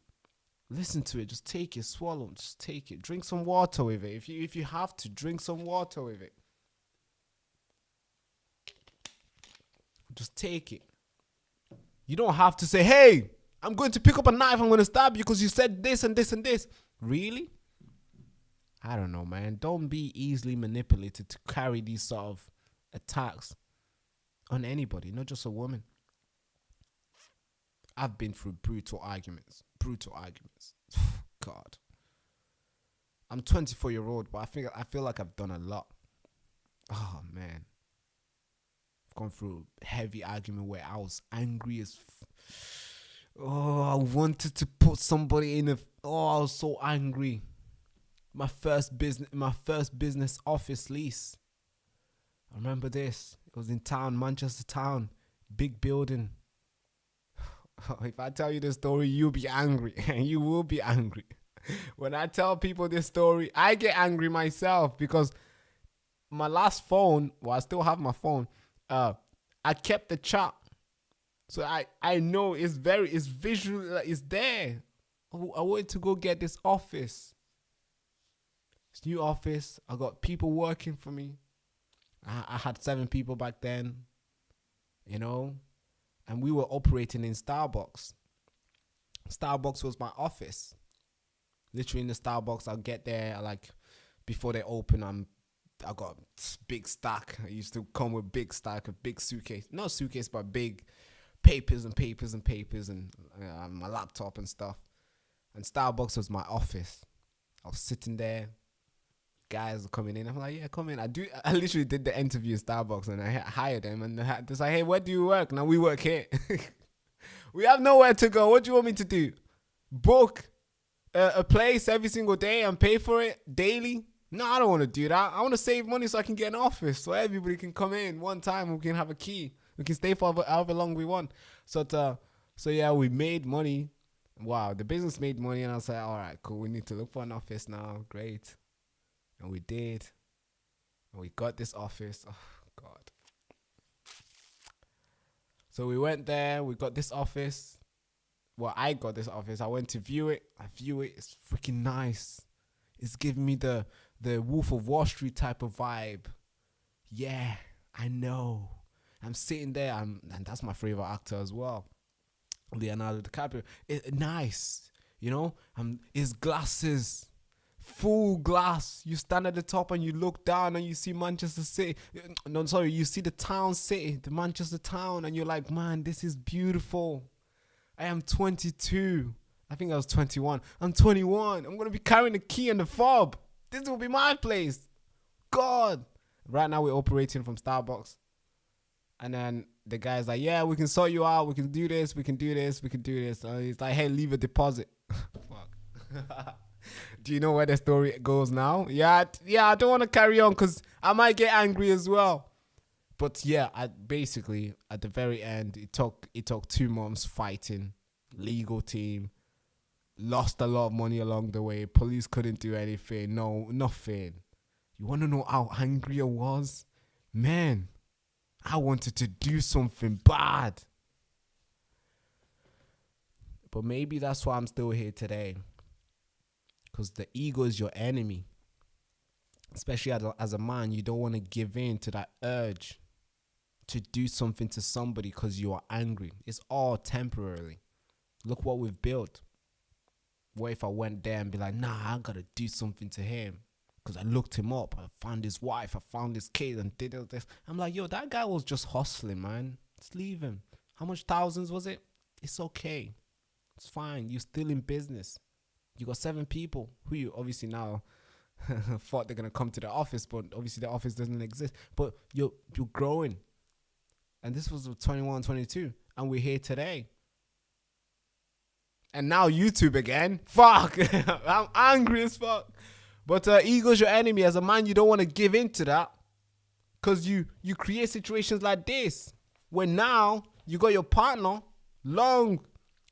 Listen to it. Just take it. Swallow. Just take it. Drink some water with it. If you have to, drink some water with it. Just take it. You don't have to say, hey, I'm going to pick up a knife. I'm going to stab you because you said this and this and this. Really? I don't know, man. Don't be easily manipulated to carry these sort of attacks on anybody, not just a woman. I've been through brutal arguments. God. I'm 24-year-old, but I feel like I've done a lot. Oh, man. I've gone through a heavy argument where I was angry as I wanted to put somebody in I was so angry. My first business office lease. I remember this. It was in town, Manchester town. Big building. If I tell you the story, you'll be angry. And you will be angry. When I tell people this story, I get angry myself because my last phone, I still have my phone. I kept the chat. So I know it's visual, it's there. I wanted to go get this office. This new office. I got people working for me. I had 7 people back then, and we were operating in Starbucks. Starbucks was my office. Literally in the Starbucks, I'll get there before they open. I got a big stack. I used to come with big stack, a big suitcase. Not suitcase, but big papers and my laptop and stuff. And Starbucks was my office. I was sitting there. Guys are coming in. I'm like, yeah, come in. I literally did the interview at Starbucks and I hired them. And they're like, hey, where do you work? Now we work here. We have nowhere to go. What do you want me to do? Book a place every single day and pay for it daily? No, I don't want to do that. I want to save money so I can get an office so everybody can come in one time. We can have a key. We can stay for however long we want. So yeah, we made money. Wow, the business made money. And I was like, all right, cool. We need to look for an office now. Great. And we did. And we got this office. Oh, God. So we went there. We got this office. Well, I got this office. I went to view it. It's freaking nice. It's giving me the Wolf of Wall Street type of vibe. Yeah, I know. I'm sitting there. And that's my favorite actor as well. Leonardo DiCaprio. Nice. His glasses. Full glass. You stand at the top and you look down and you see Manchester City. No, sorry, you see the town city, the Manchester town, and you're like, man, this is beautiful. I am 22. I think I was 21. I'm 21. I'm going to be carrying the key and the fob. This will be my place. God. Right now we're operating from Starbucks. And then the guy's like, yeah, we can sort you out. We can do this. We can do this. We can do this. And he's like, hey, leave a deposit. Fuck. Do you know where the story goes now? Yeah, I don't want to carry on because I might get angry as well. But yeah, basically at the very end, it took 2 months fighting, legal team, lost a lot of money along the way. Police couldn't do anything. No, nothing. You want to know how angry I was? Man, I wanted to do something bad. But maybe that's why I'm still here today. Because the ego is your enemy. Especially as a man, you don't want to give in to that urge to do something to somebody because you are angry. It's all temporarily. Look what we've built. What if I went there and be like, nah, I got to do something to him because I looked him up. I found his wife. I found his kid and did all this. I'm like, yo, that guy was just hustling, man. Just leave him. How much thousands was it? It's okay. It's fine. You're still in business. You got 7 people who you obviously now thought they're going to come to the office, but obviously the office doesn't exist. But you're growing. And this was 21, 22. And we're here today. And now YouTube again. Fuck. I'm angry as fuck. But ego's your enemy. As a man, you don't want to give in to that. Because you create situations like this. When now you got your partner, long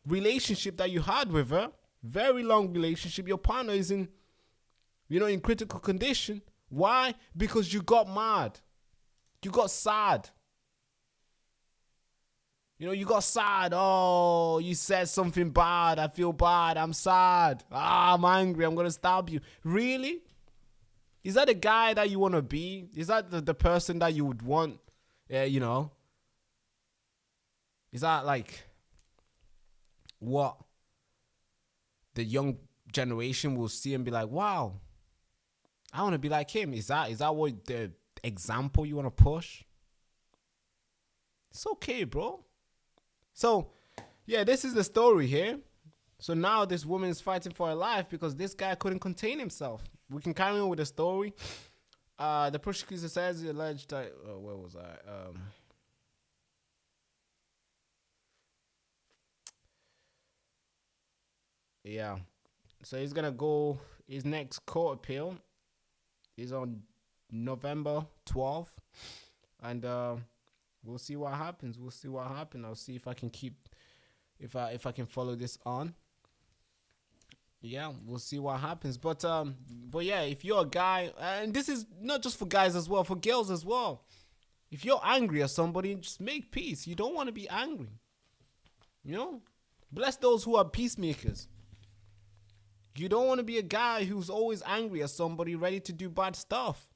relationship that you had with her. Very long relationship. Your partner is in critical condition. Why? Because you got mad. You got sad. You got sad. Oh, you said something bad. I feel bad. I'm sad. I'm angry. I'm going to stab you. Really? Is that the guy that you want to be? Is that the person that you would want? Is that like... what the young generation will see and be like, wow, I want to be like him. Is that what the example you want to push? It's okay, bro. So, yeah, this is the story here. So now this woman is fighting for her life because this guy couldn't contain himself. We can carry on with the story. The prosecutor says he alleged that, where was I? Yeah. So he's going to go, his next court appeal is on November 12th. And we'll see what happens. We'll see what happens. I'll see if I can keep, if I can follow this on. Yeah, we'll see what happens. But yeah, if you're a guy, and this is not just for guys as well, for girls as well. If you're angry at somebody, just make peace. You don't want to be angry. You know? Bless those who are peacemakers. You don't want to be a guy who's always angry at somebody, ready to do bad stuff.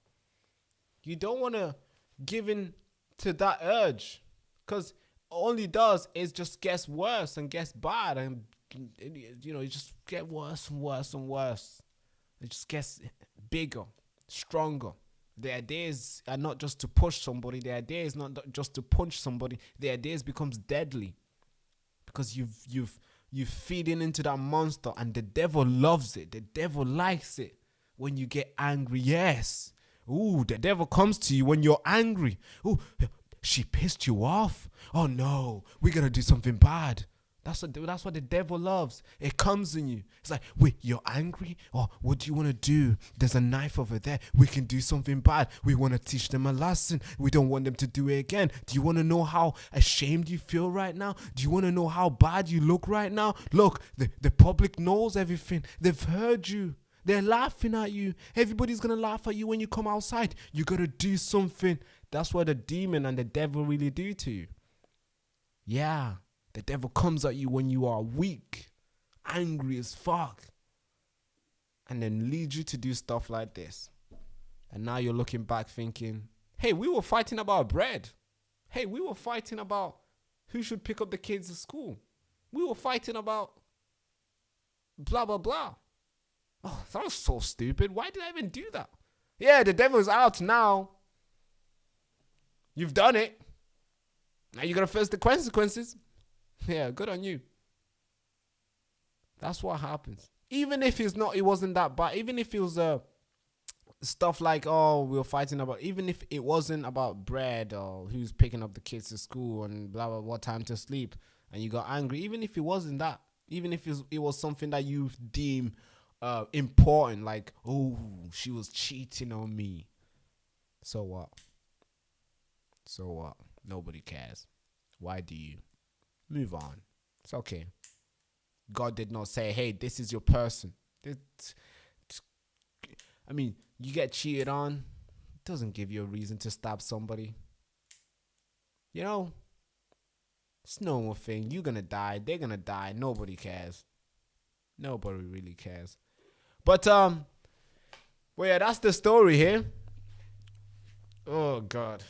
You don't want to give in to that urge, because all it does is just gets worse and gets bad, and you know, it just get worse and worse and worse. It just gets bigger, stronger. The ideas are not just to push somebody. The idea is not just to punch somebody. The ideas becomes deadly because you've feeding into that monster, and the devil loves it. The devil likes it when you get angry. Yes. Ooh, the devil comes to you when you're angry. Ooh, she pissed you off. Oh no, we're gonna do something bad. That's what the devil loves. It comes in you. It's like, wait, you're angry? Oh, what do you want to do? There's a knife over there. We can do something bad. We want to teach them a lesson. We don't want them to do it again. Do you want to know how ashamed you feel right now? Do you want to know how bad you look right now? Look, the public knows everything. They've heard you. They're laughing at you. Everybody's going to laugh at you when you come outside. You got to do something. That's what the demon and the devil really do to you. Yeah. The devil comes at you when you are weak, angry as fuck, and then leads you to do stuff like this. And now you're looking back thinking, hey, we were fighting about bread. Hey, we were fighting about who should pick up the kids at school. We were fighting about blah, blah, blah. Oh, that was so stupid. Why did I even do that? Yeah, the devil's out now. You've done it. Now you're going to face the consequences. Yeah, good on you. That's what happens. Even if it wasn't that bad. Even if it was stuff like, oh, we were fighting about, even if it wasn't about bread or who's picking up the kids to school and blah, blah, what time to sleep, and you got angry, even if it wasn't that, even if it was something that you deem important, like, oh, she was cheating on me. So what? So what? Nobody cares. Why do you? Move on. It's okay. God did not say, hey, this is your person. I mean, you get cheated on. It doesn't give you a reason to stab somebody. You know? It's a normal thing. You're going to die. They're going to die. Nobody cares. Nobody really cares. But, well, yeah, that's the story here. Oh, God.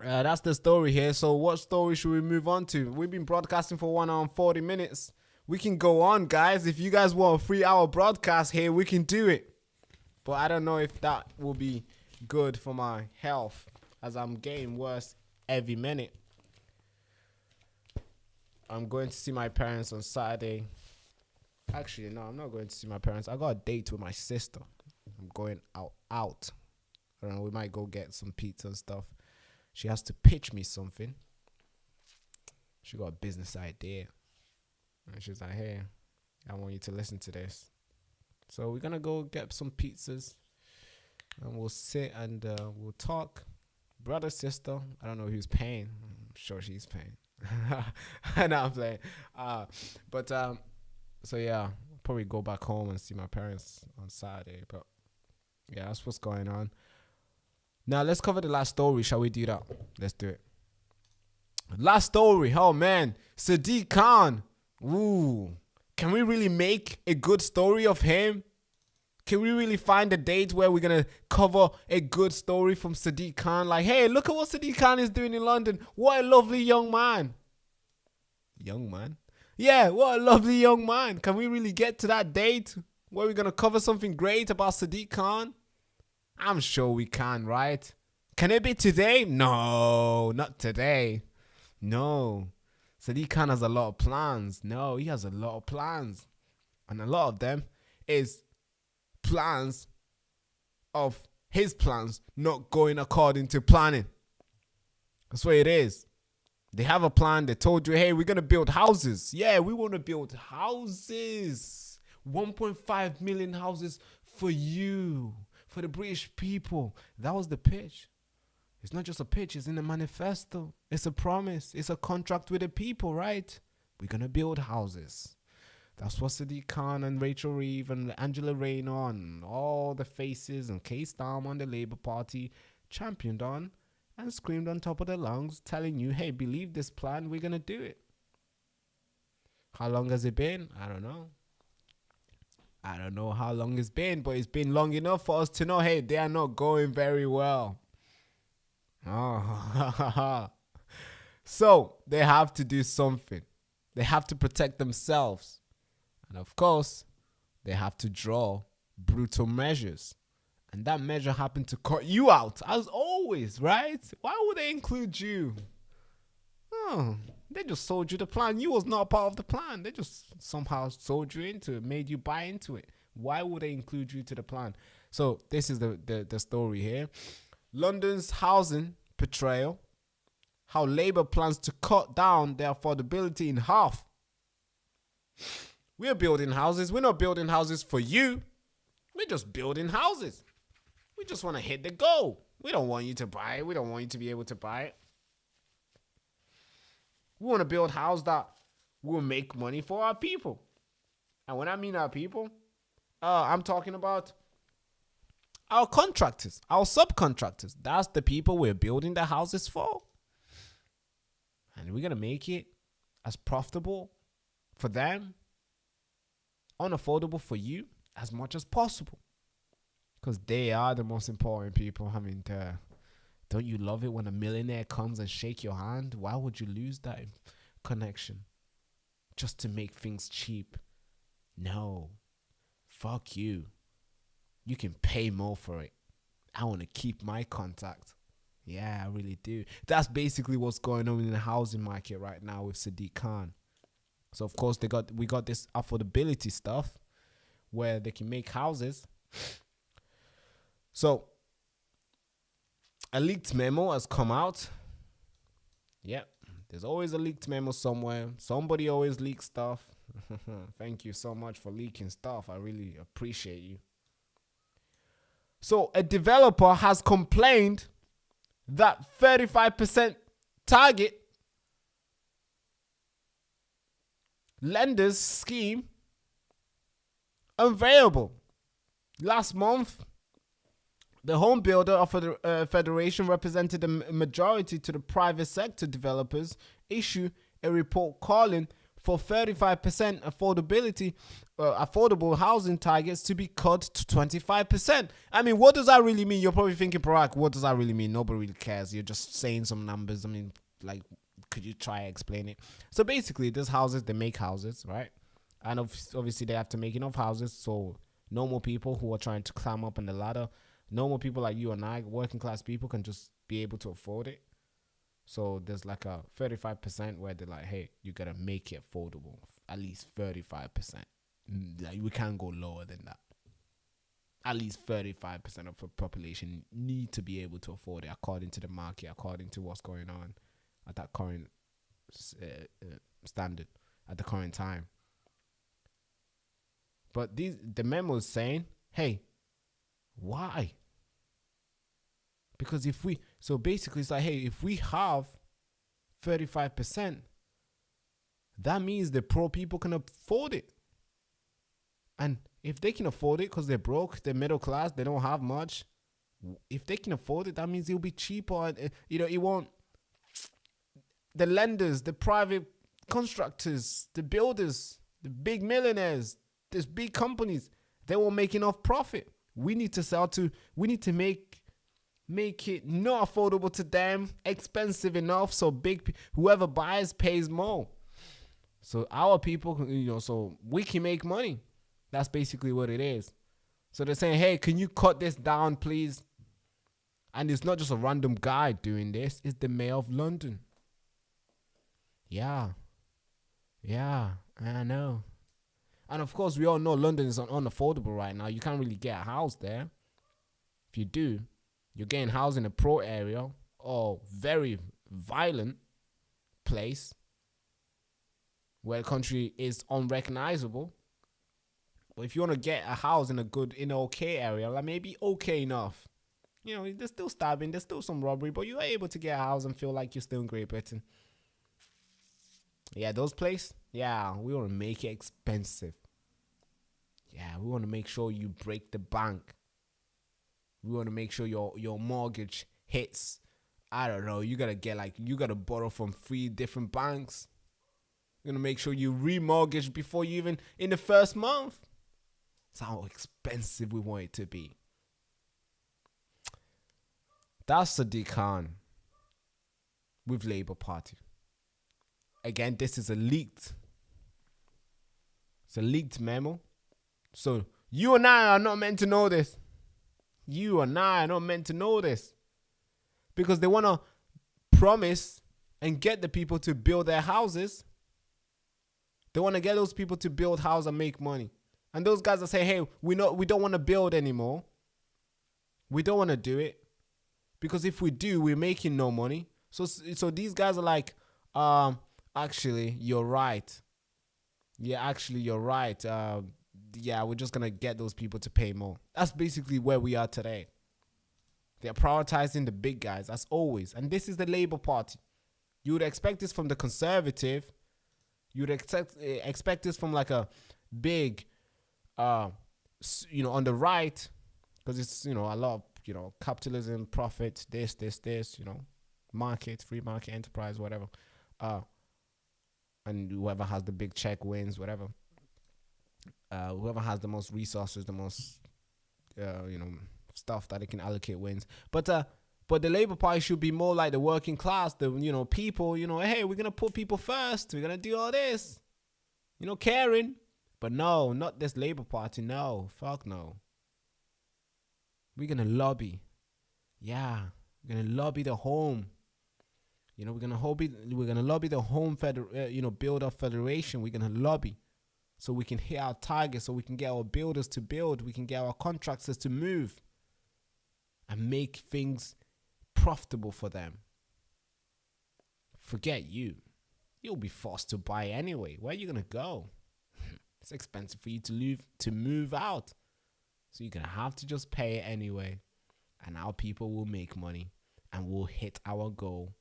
That's the story here. So what story should we move on to? We've been broadcasting for 1 hour and 40 minutes. We can go on, guys. If you guys want a 3-hour broadcast here, we can do it. But I don't know if that will be good for my health, as I'm getting worse every minute. I'm going to see my parents on Saturday. Actually, no, I'm not going to see my parents. I got a date with my sister. I'm going out. I don't know, we might go get some pizza and stuff. She has to pitch me something. She got a business idea. And she's like, hey, I want you to listen to this. So we're going to go get some pizzas. And we'll sit and we'll talk. Brother, sister, I don't know who's paying. I'm sure she's paying. I know I'm playing. So yeah, I'll probably go back home and see my parents on Saturday. But yeah, that's what's going on. Now, let's cover the last story. Shall we do that? Let's do it. Last story. Oh, man. Sadiq Khan. Ooh. Can we really make a good story of him? Can we really find a date where we're going to cover a good story from Sadiq Khan? Like, hey, look at what Sadiq Khan is doing in London. What a lovely young man. Young man? Yeah, what a lovely young man. Can we really get to that date where we're going to cover something great about Sadiq Khan? I'm sure we can, right? Can it be today? No, not today. No. Sadiq Khan has a lot of plans. No, he has a lot of plans. And a lot of them is plans of his plans not going according to planning. That's what it is. They have a plan. They told you, hey, we're going to build houses. Yeah, we want to build houses. 1.5 million houses for you, for the British people. That was the pitch. It's not just a pitch. It's in the manifesto. It's a promise. It's a contract with the people, right? We're going to build houses. That's what Sadiq Khan and Rachel Reeve and Angela Rayner and all the faces and Keir Starmer on the Labour Party championed on and screamed on top of their lungs, telling you, hey, believe this plan, we're going to do it. How long has it been? I don't know. I don't know how long it's been, but it's been long enough for us to know, hey, they are not going very well. Oh, so they have to do something. They have to protect themselves. And of course, they have to draw brutal measures. And that measure happened to cut you out, as always, right? Why would they include you? Oh, they just sold you the plan. You was not a part of the plan. They just somehow sold you into it, made you buy into it. Why would they include you to the plan? So this is the story here. London's housing portrayal. How Labour plans to cut down their affordability in half. We're building houses. We're not building houses for you. We're just building houses. We just want to hit the goal. We don't want you to buy it. We don't want you to be able to buy it. We want to build a house that will make money for our people. And when I mean our people, I'm talking about our contractors, our subcontractors. That's the people we're building the houses for. And we're going to make it as profitable for them, unaffordable for you, as much as possible. Because they are the most important people. I mean, don't you love it when a millionaire comes and shake your hand? Why would you lose that connection just to make things cheap? No. Fuck you. You can pay more for it. I want to keep my contact. Yeah, I really do. That's basically what's going on in the housing market right now with Sadiq Khan. So, of course, we got this affordability stuff where they can make houses. So, a leaked memo has come out. Yep, there's always a leaked memo somewhere. Somebody always leaks stuff. Thank you so much for leaking stuff. I really appreciate you. So, a developer has complained that 35% target lenders scheme unviable. Last month, the Home Builder Federation represented a majority to the private sector developers issue a report calling for 35% affordable housing targets to be cut to 25%. I mean, what does that really mean? You're probably thinking, Barak, what does that really mean? Nobody really cares. You're just saying some numbers. I mean, like, could you try to explain it? So basically, these houses, they make houses, right? And obviously, they have to make enough houses so normal people who are trying to climb up on the ladder, normal people like you and I, working class people, can just be able to afford it. So there's like a 35% where they're like, hey, you got to make it affordable, at least 35%. Like, we can't go lower than that. At least 35% of the population need to be able to afford it according to the market, according to what's going on at that current standard, at the current time. But the memo is saying, hey, why? Because so basically it's like, hey, if we have 35%, that means the poor people can afford it. And if they can afford it because they're broke, they're middle class, they don't have much. If they can afford it, that means it'll be cheaper. And, it won't. The lenders, the private constructors, the builders, the big millionaires, these big companies, They won't make enough profit. We need to make it not affordable to them, expensive enough so whoever buys pays more. So our people, so we can make money. That's basically what it is. So they're saying, hey, can you cut this down, please? And it's not just a random guy doing this. It's the mayor of London. Yeah, I know. And of course, we all know London is unaffordable right now. You can't really get a house there. If you do, you're getting housed in a pro area or very violent place where the country is unrecognizable. But if you want to get a house in an okay area, like maybe okay enough, there's still stabbing, there's still some robbery, but you're able to get a house and feel like you're still in Great Britain. Yeah, those places, yeah, we want to make it expensive. Yeah, we want to make sure you break the bank. We want to make sure your mortgage hits, I don't know, you got to borrow from 3 different banks. We're going to make sure you remortgage before you even, in the first month. That's how expensive we want it to be. That's Sadiq Khan with Labour Party. Again, this is a leaked memo. So you and I are not meant to know this. You and I are not meant to know this. Because they want to promise and get the people to build their houses. They want to get those people to build houses and make money. And those guys that say, hey, we don't want to build anymore. We don't want to do it. Because if we do, we're making no money. So these guys are like, actually, you're right. Yeah, actually, you're right. Yeah, we're just going to get those people to pay more. That's basically where we are today. They're prioritizing the big guys, as always. And this is the Labour Party. You would expect this from the Conservative. You would expect this from like a big, on the right. Because it's, a lot of, capitalism, profit, this, market, free market, enterprise, whatever. And whoever has the big check wins, whatever. Whoever has the most resources, the most, stuff that they can allocate wins. But the Labour Party should be more like the working class, the, people, hey, we're going to put people first. We're going to do all this, caring. But no, not this Labour Party. No, fuck no. We're going to lobby. Yeah, we're going to lobby the home. We're going to lobby the home builder federation. We're going to lobby so we can hit our targets, so we can get our builders to build, we can get our contractors to move and make things profitable for them. Forget you. You'll be forced to buy anyway. Where are you going to go? It's expensive for you to move out. So you're going to have to just pay it anyway. And our people will make money and we'll hit our goal.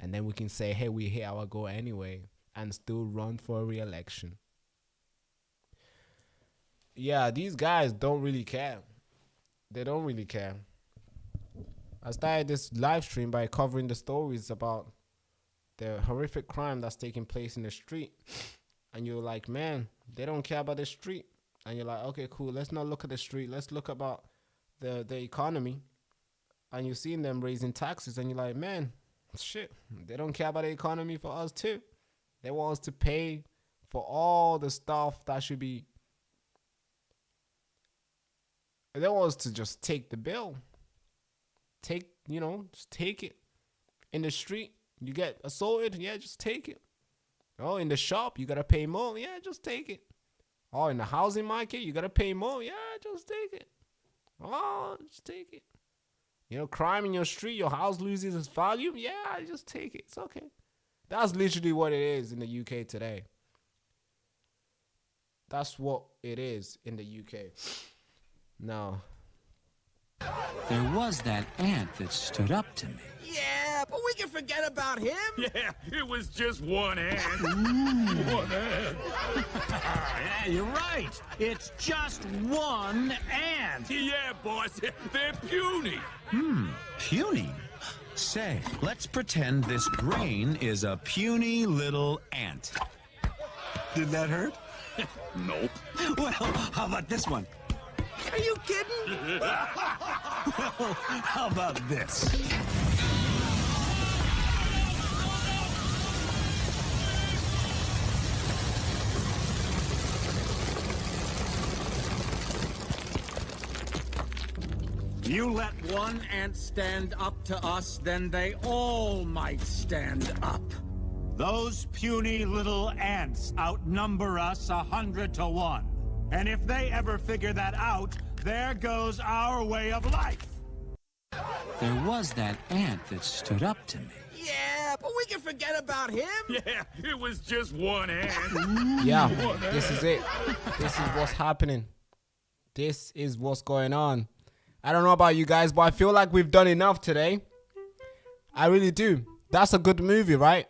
And then we can say, hey, we hit our goal anyway and still run for a re-election. Yeah, these guys don't really care. They don't really care. I started this live stream by covering the stories about the horrific crime that's taking place in the street. And you're like, man, they don't care about the street. And you're like, okay, cool. Let's not look at the street. Let's look about the economy. And you're seeing them raising taxes. And you're like, man, shit, they don't care about the economy for us too. They want us to pay for all the stuff that should be. They want us to just take the bill. Just take it. In the street, you get assaulted. Yeah, just take it. Oh, in the shop, you got to pay more. Yeah, just take it. Oh, in the housing market, you got to pay more. Yeah, just take it. Oh, just take it. Crime in your street, your house loses its value. Yeah, just take it. It's okay. That's literally what it is in the UK today. That's what it is in the UK. Now, there was that ant that stood up to me. Yeah, but we can forget about him. Yeah, it was just one ant. One ant. Yeah, you're right. It's just one ant. Yeah, boss. They're puny. Puny? Say, let's pretend this grain is a puny little ant. Did that hurt? Nope. Well, how about this one? Are you kidding? Well, how about this? You let one ant stand up to us, then they all might stand up. Those puny little ants outnumber us 100 to 1. And if they ever figure that out, there goes our way of life. There was that ant that stood up to me. Yeah, but we can forget about him. Yeah, it was just one ant. Yeah, this is it. This is what's happening. This is what's going on. I don't know about you guys, but I feel like we've done enough today. I really do. That's a good movie, right?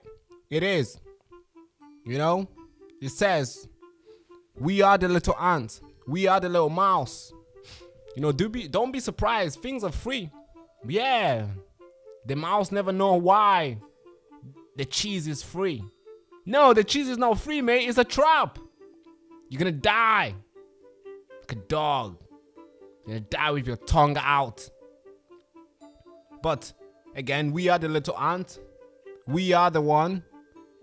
It is. You know, it says, we are the little ant. We are the little mouse. You know, don't be surprised. Things are free. Yeah. The mouse never know why the cheese is free. No, the cheese is not free, mate. It's a trap. You're gonna die. Like a dog. You're gonna die with your tongue out. But again, we are the little ant. We are the one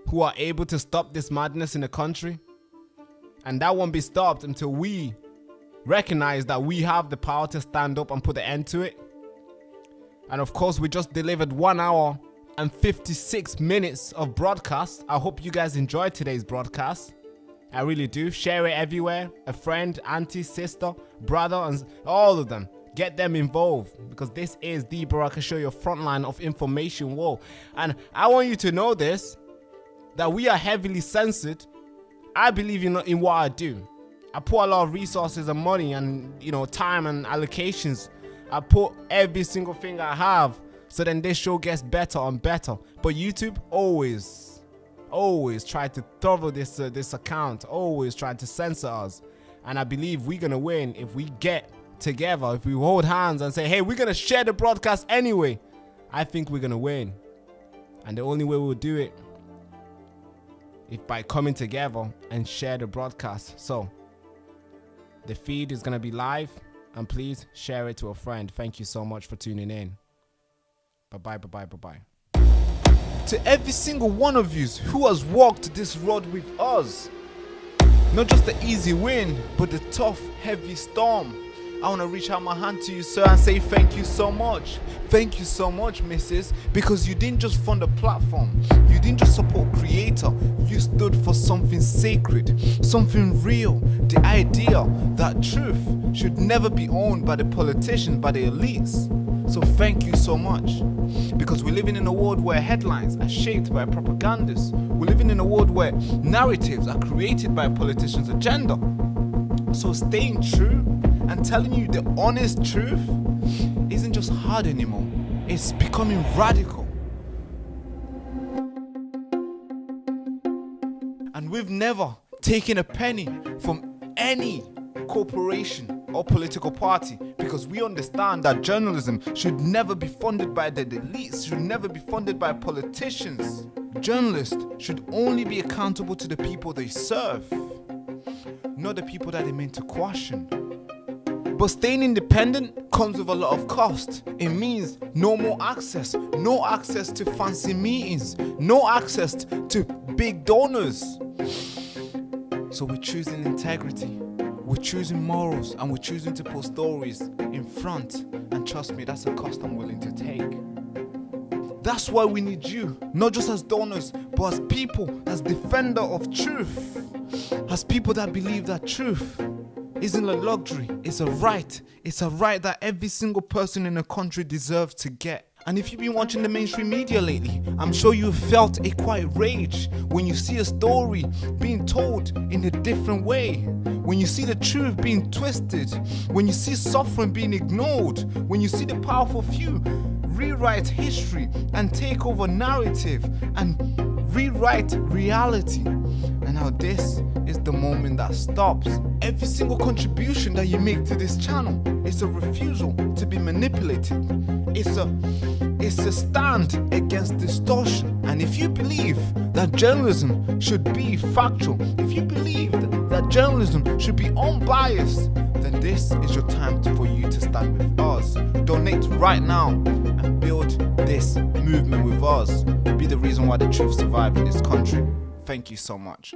who are able to stop this madness in the country. And that won't be stopped until we recognize that we have the power to stand up and put an end to it. And of course, we just delivered 1 hour and 56 minutes of broadcast. I hope you guys enjoyed today's broadcast. I really do. Share it everywhere. A friend, auntie, sister, brother, and all of them. Get them involved, because this is the Baraka Show, your frontline of information war. And I want you to know this, that we are heavily censored. I believe in what I do. I put a lot of resources and money and, you know, time and allocations. I put every single thing I have, so then this show gets better and better. But YouTube always try to throttle this account, always try to censor us. And I believe we're gonna win if we get together, if we hold hands and say, hey, we're gonna share the broadcast anyway. I think we're gonna win. And the only way we'll do it is by coming together and share the broadcast. So the feed is gonna be live, and please share it to a friend. Thank you so much for tuning in. Bye bye. To every single one of you who has walked this road with us, not just the easy win, but the tough, heavy storm, I want to reach out my hand to you, sir, and say thank you so much. Thank you so much, missus, because you didn't just fund a platform. You didn't just support creator. You stood for something sacred, something real. The idea that truth should never be owned by the politicians, by the elites. So thank you so much. Because we're living in a world where headlines are shaped by propagandists. We're living in a world where narratives are created by a politician's agenda. So staying true and telling you the honest truth isn't just hard anymore. It's becoming radical. And we've never taken a penny from any corporation or political party, because we understand that journalism should never be funded by the elites, should never be funded by politicians. Journalists should only be accountable to the people they serve, not the people that they meant to question. But staying independent comes with a lot of cost. It means no more access, no access to fancy meetings, no access to big donors. So we're choosing integrity, we're choosing morals, and we're choosing to put stories in front. And trust me, that's a cost I'm willing to take. That's why we need you, not just as donors, but as people, as defender of truth, as people that believe that truth isn't a luxury, it's a right. It's a right that every single person in the country deserves to get. And if you've been watching the mainstream media lately, I'm sure you've felt a quiet rage when you see a story being told in a different way, when you see the truth being twisted, when you see suffering being ignored, when you see the powerful few rewrite history and take over narrative and rewrite reality. And now this is the moment that stops. Every single contribution that you make to this channel is a refusal to be manipulated. It's a stand against distortion. And if you believe that journalism should be factual, if you believe that journalism should be unbiased, then this is your time for you to stand with us. Donate right now and build this movement with us. Be the reason why the truth survives in this country. Thank you so much.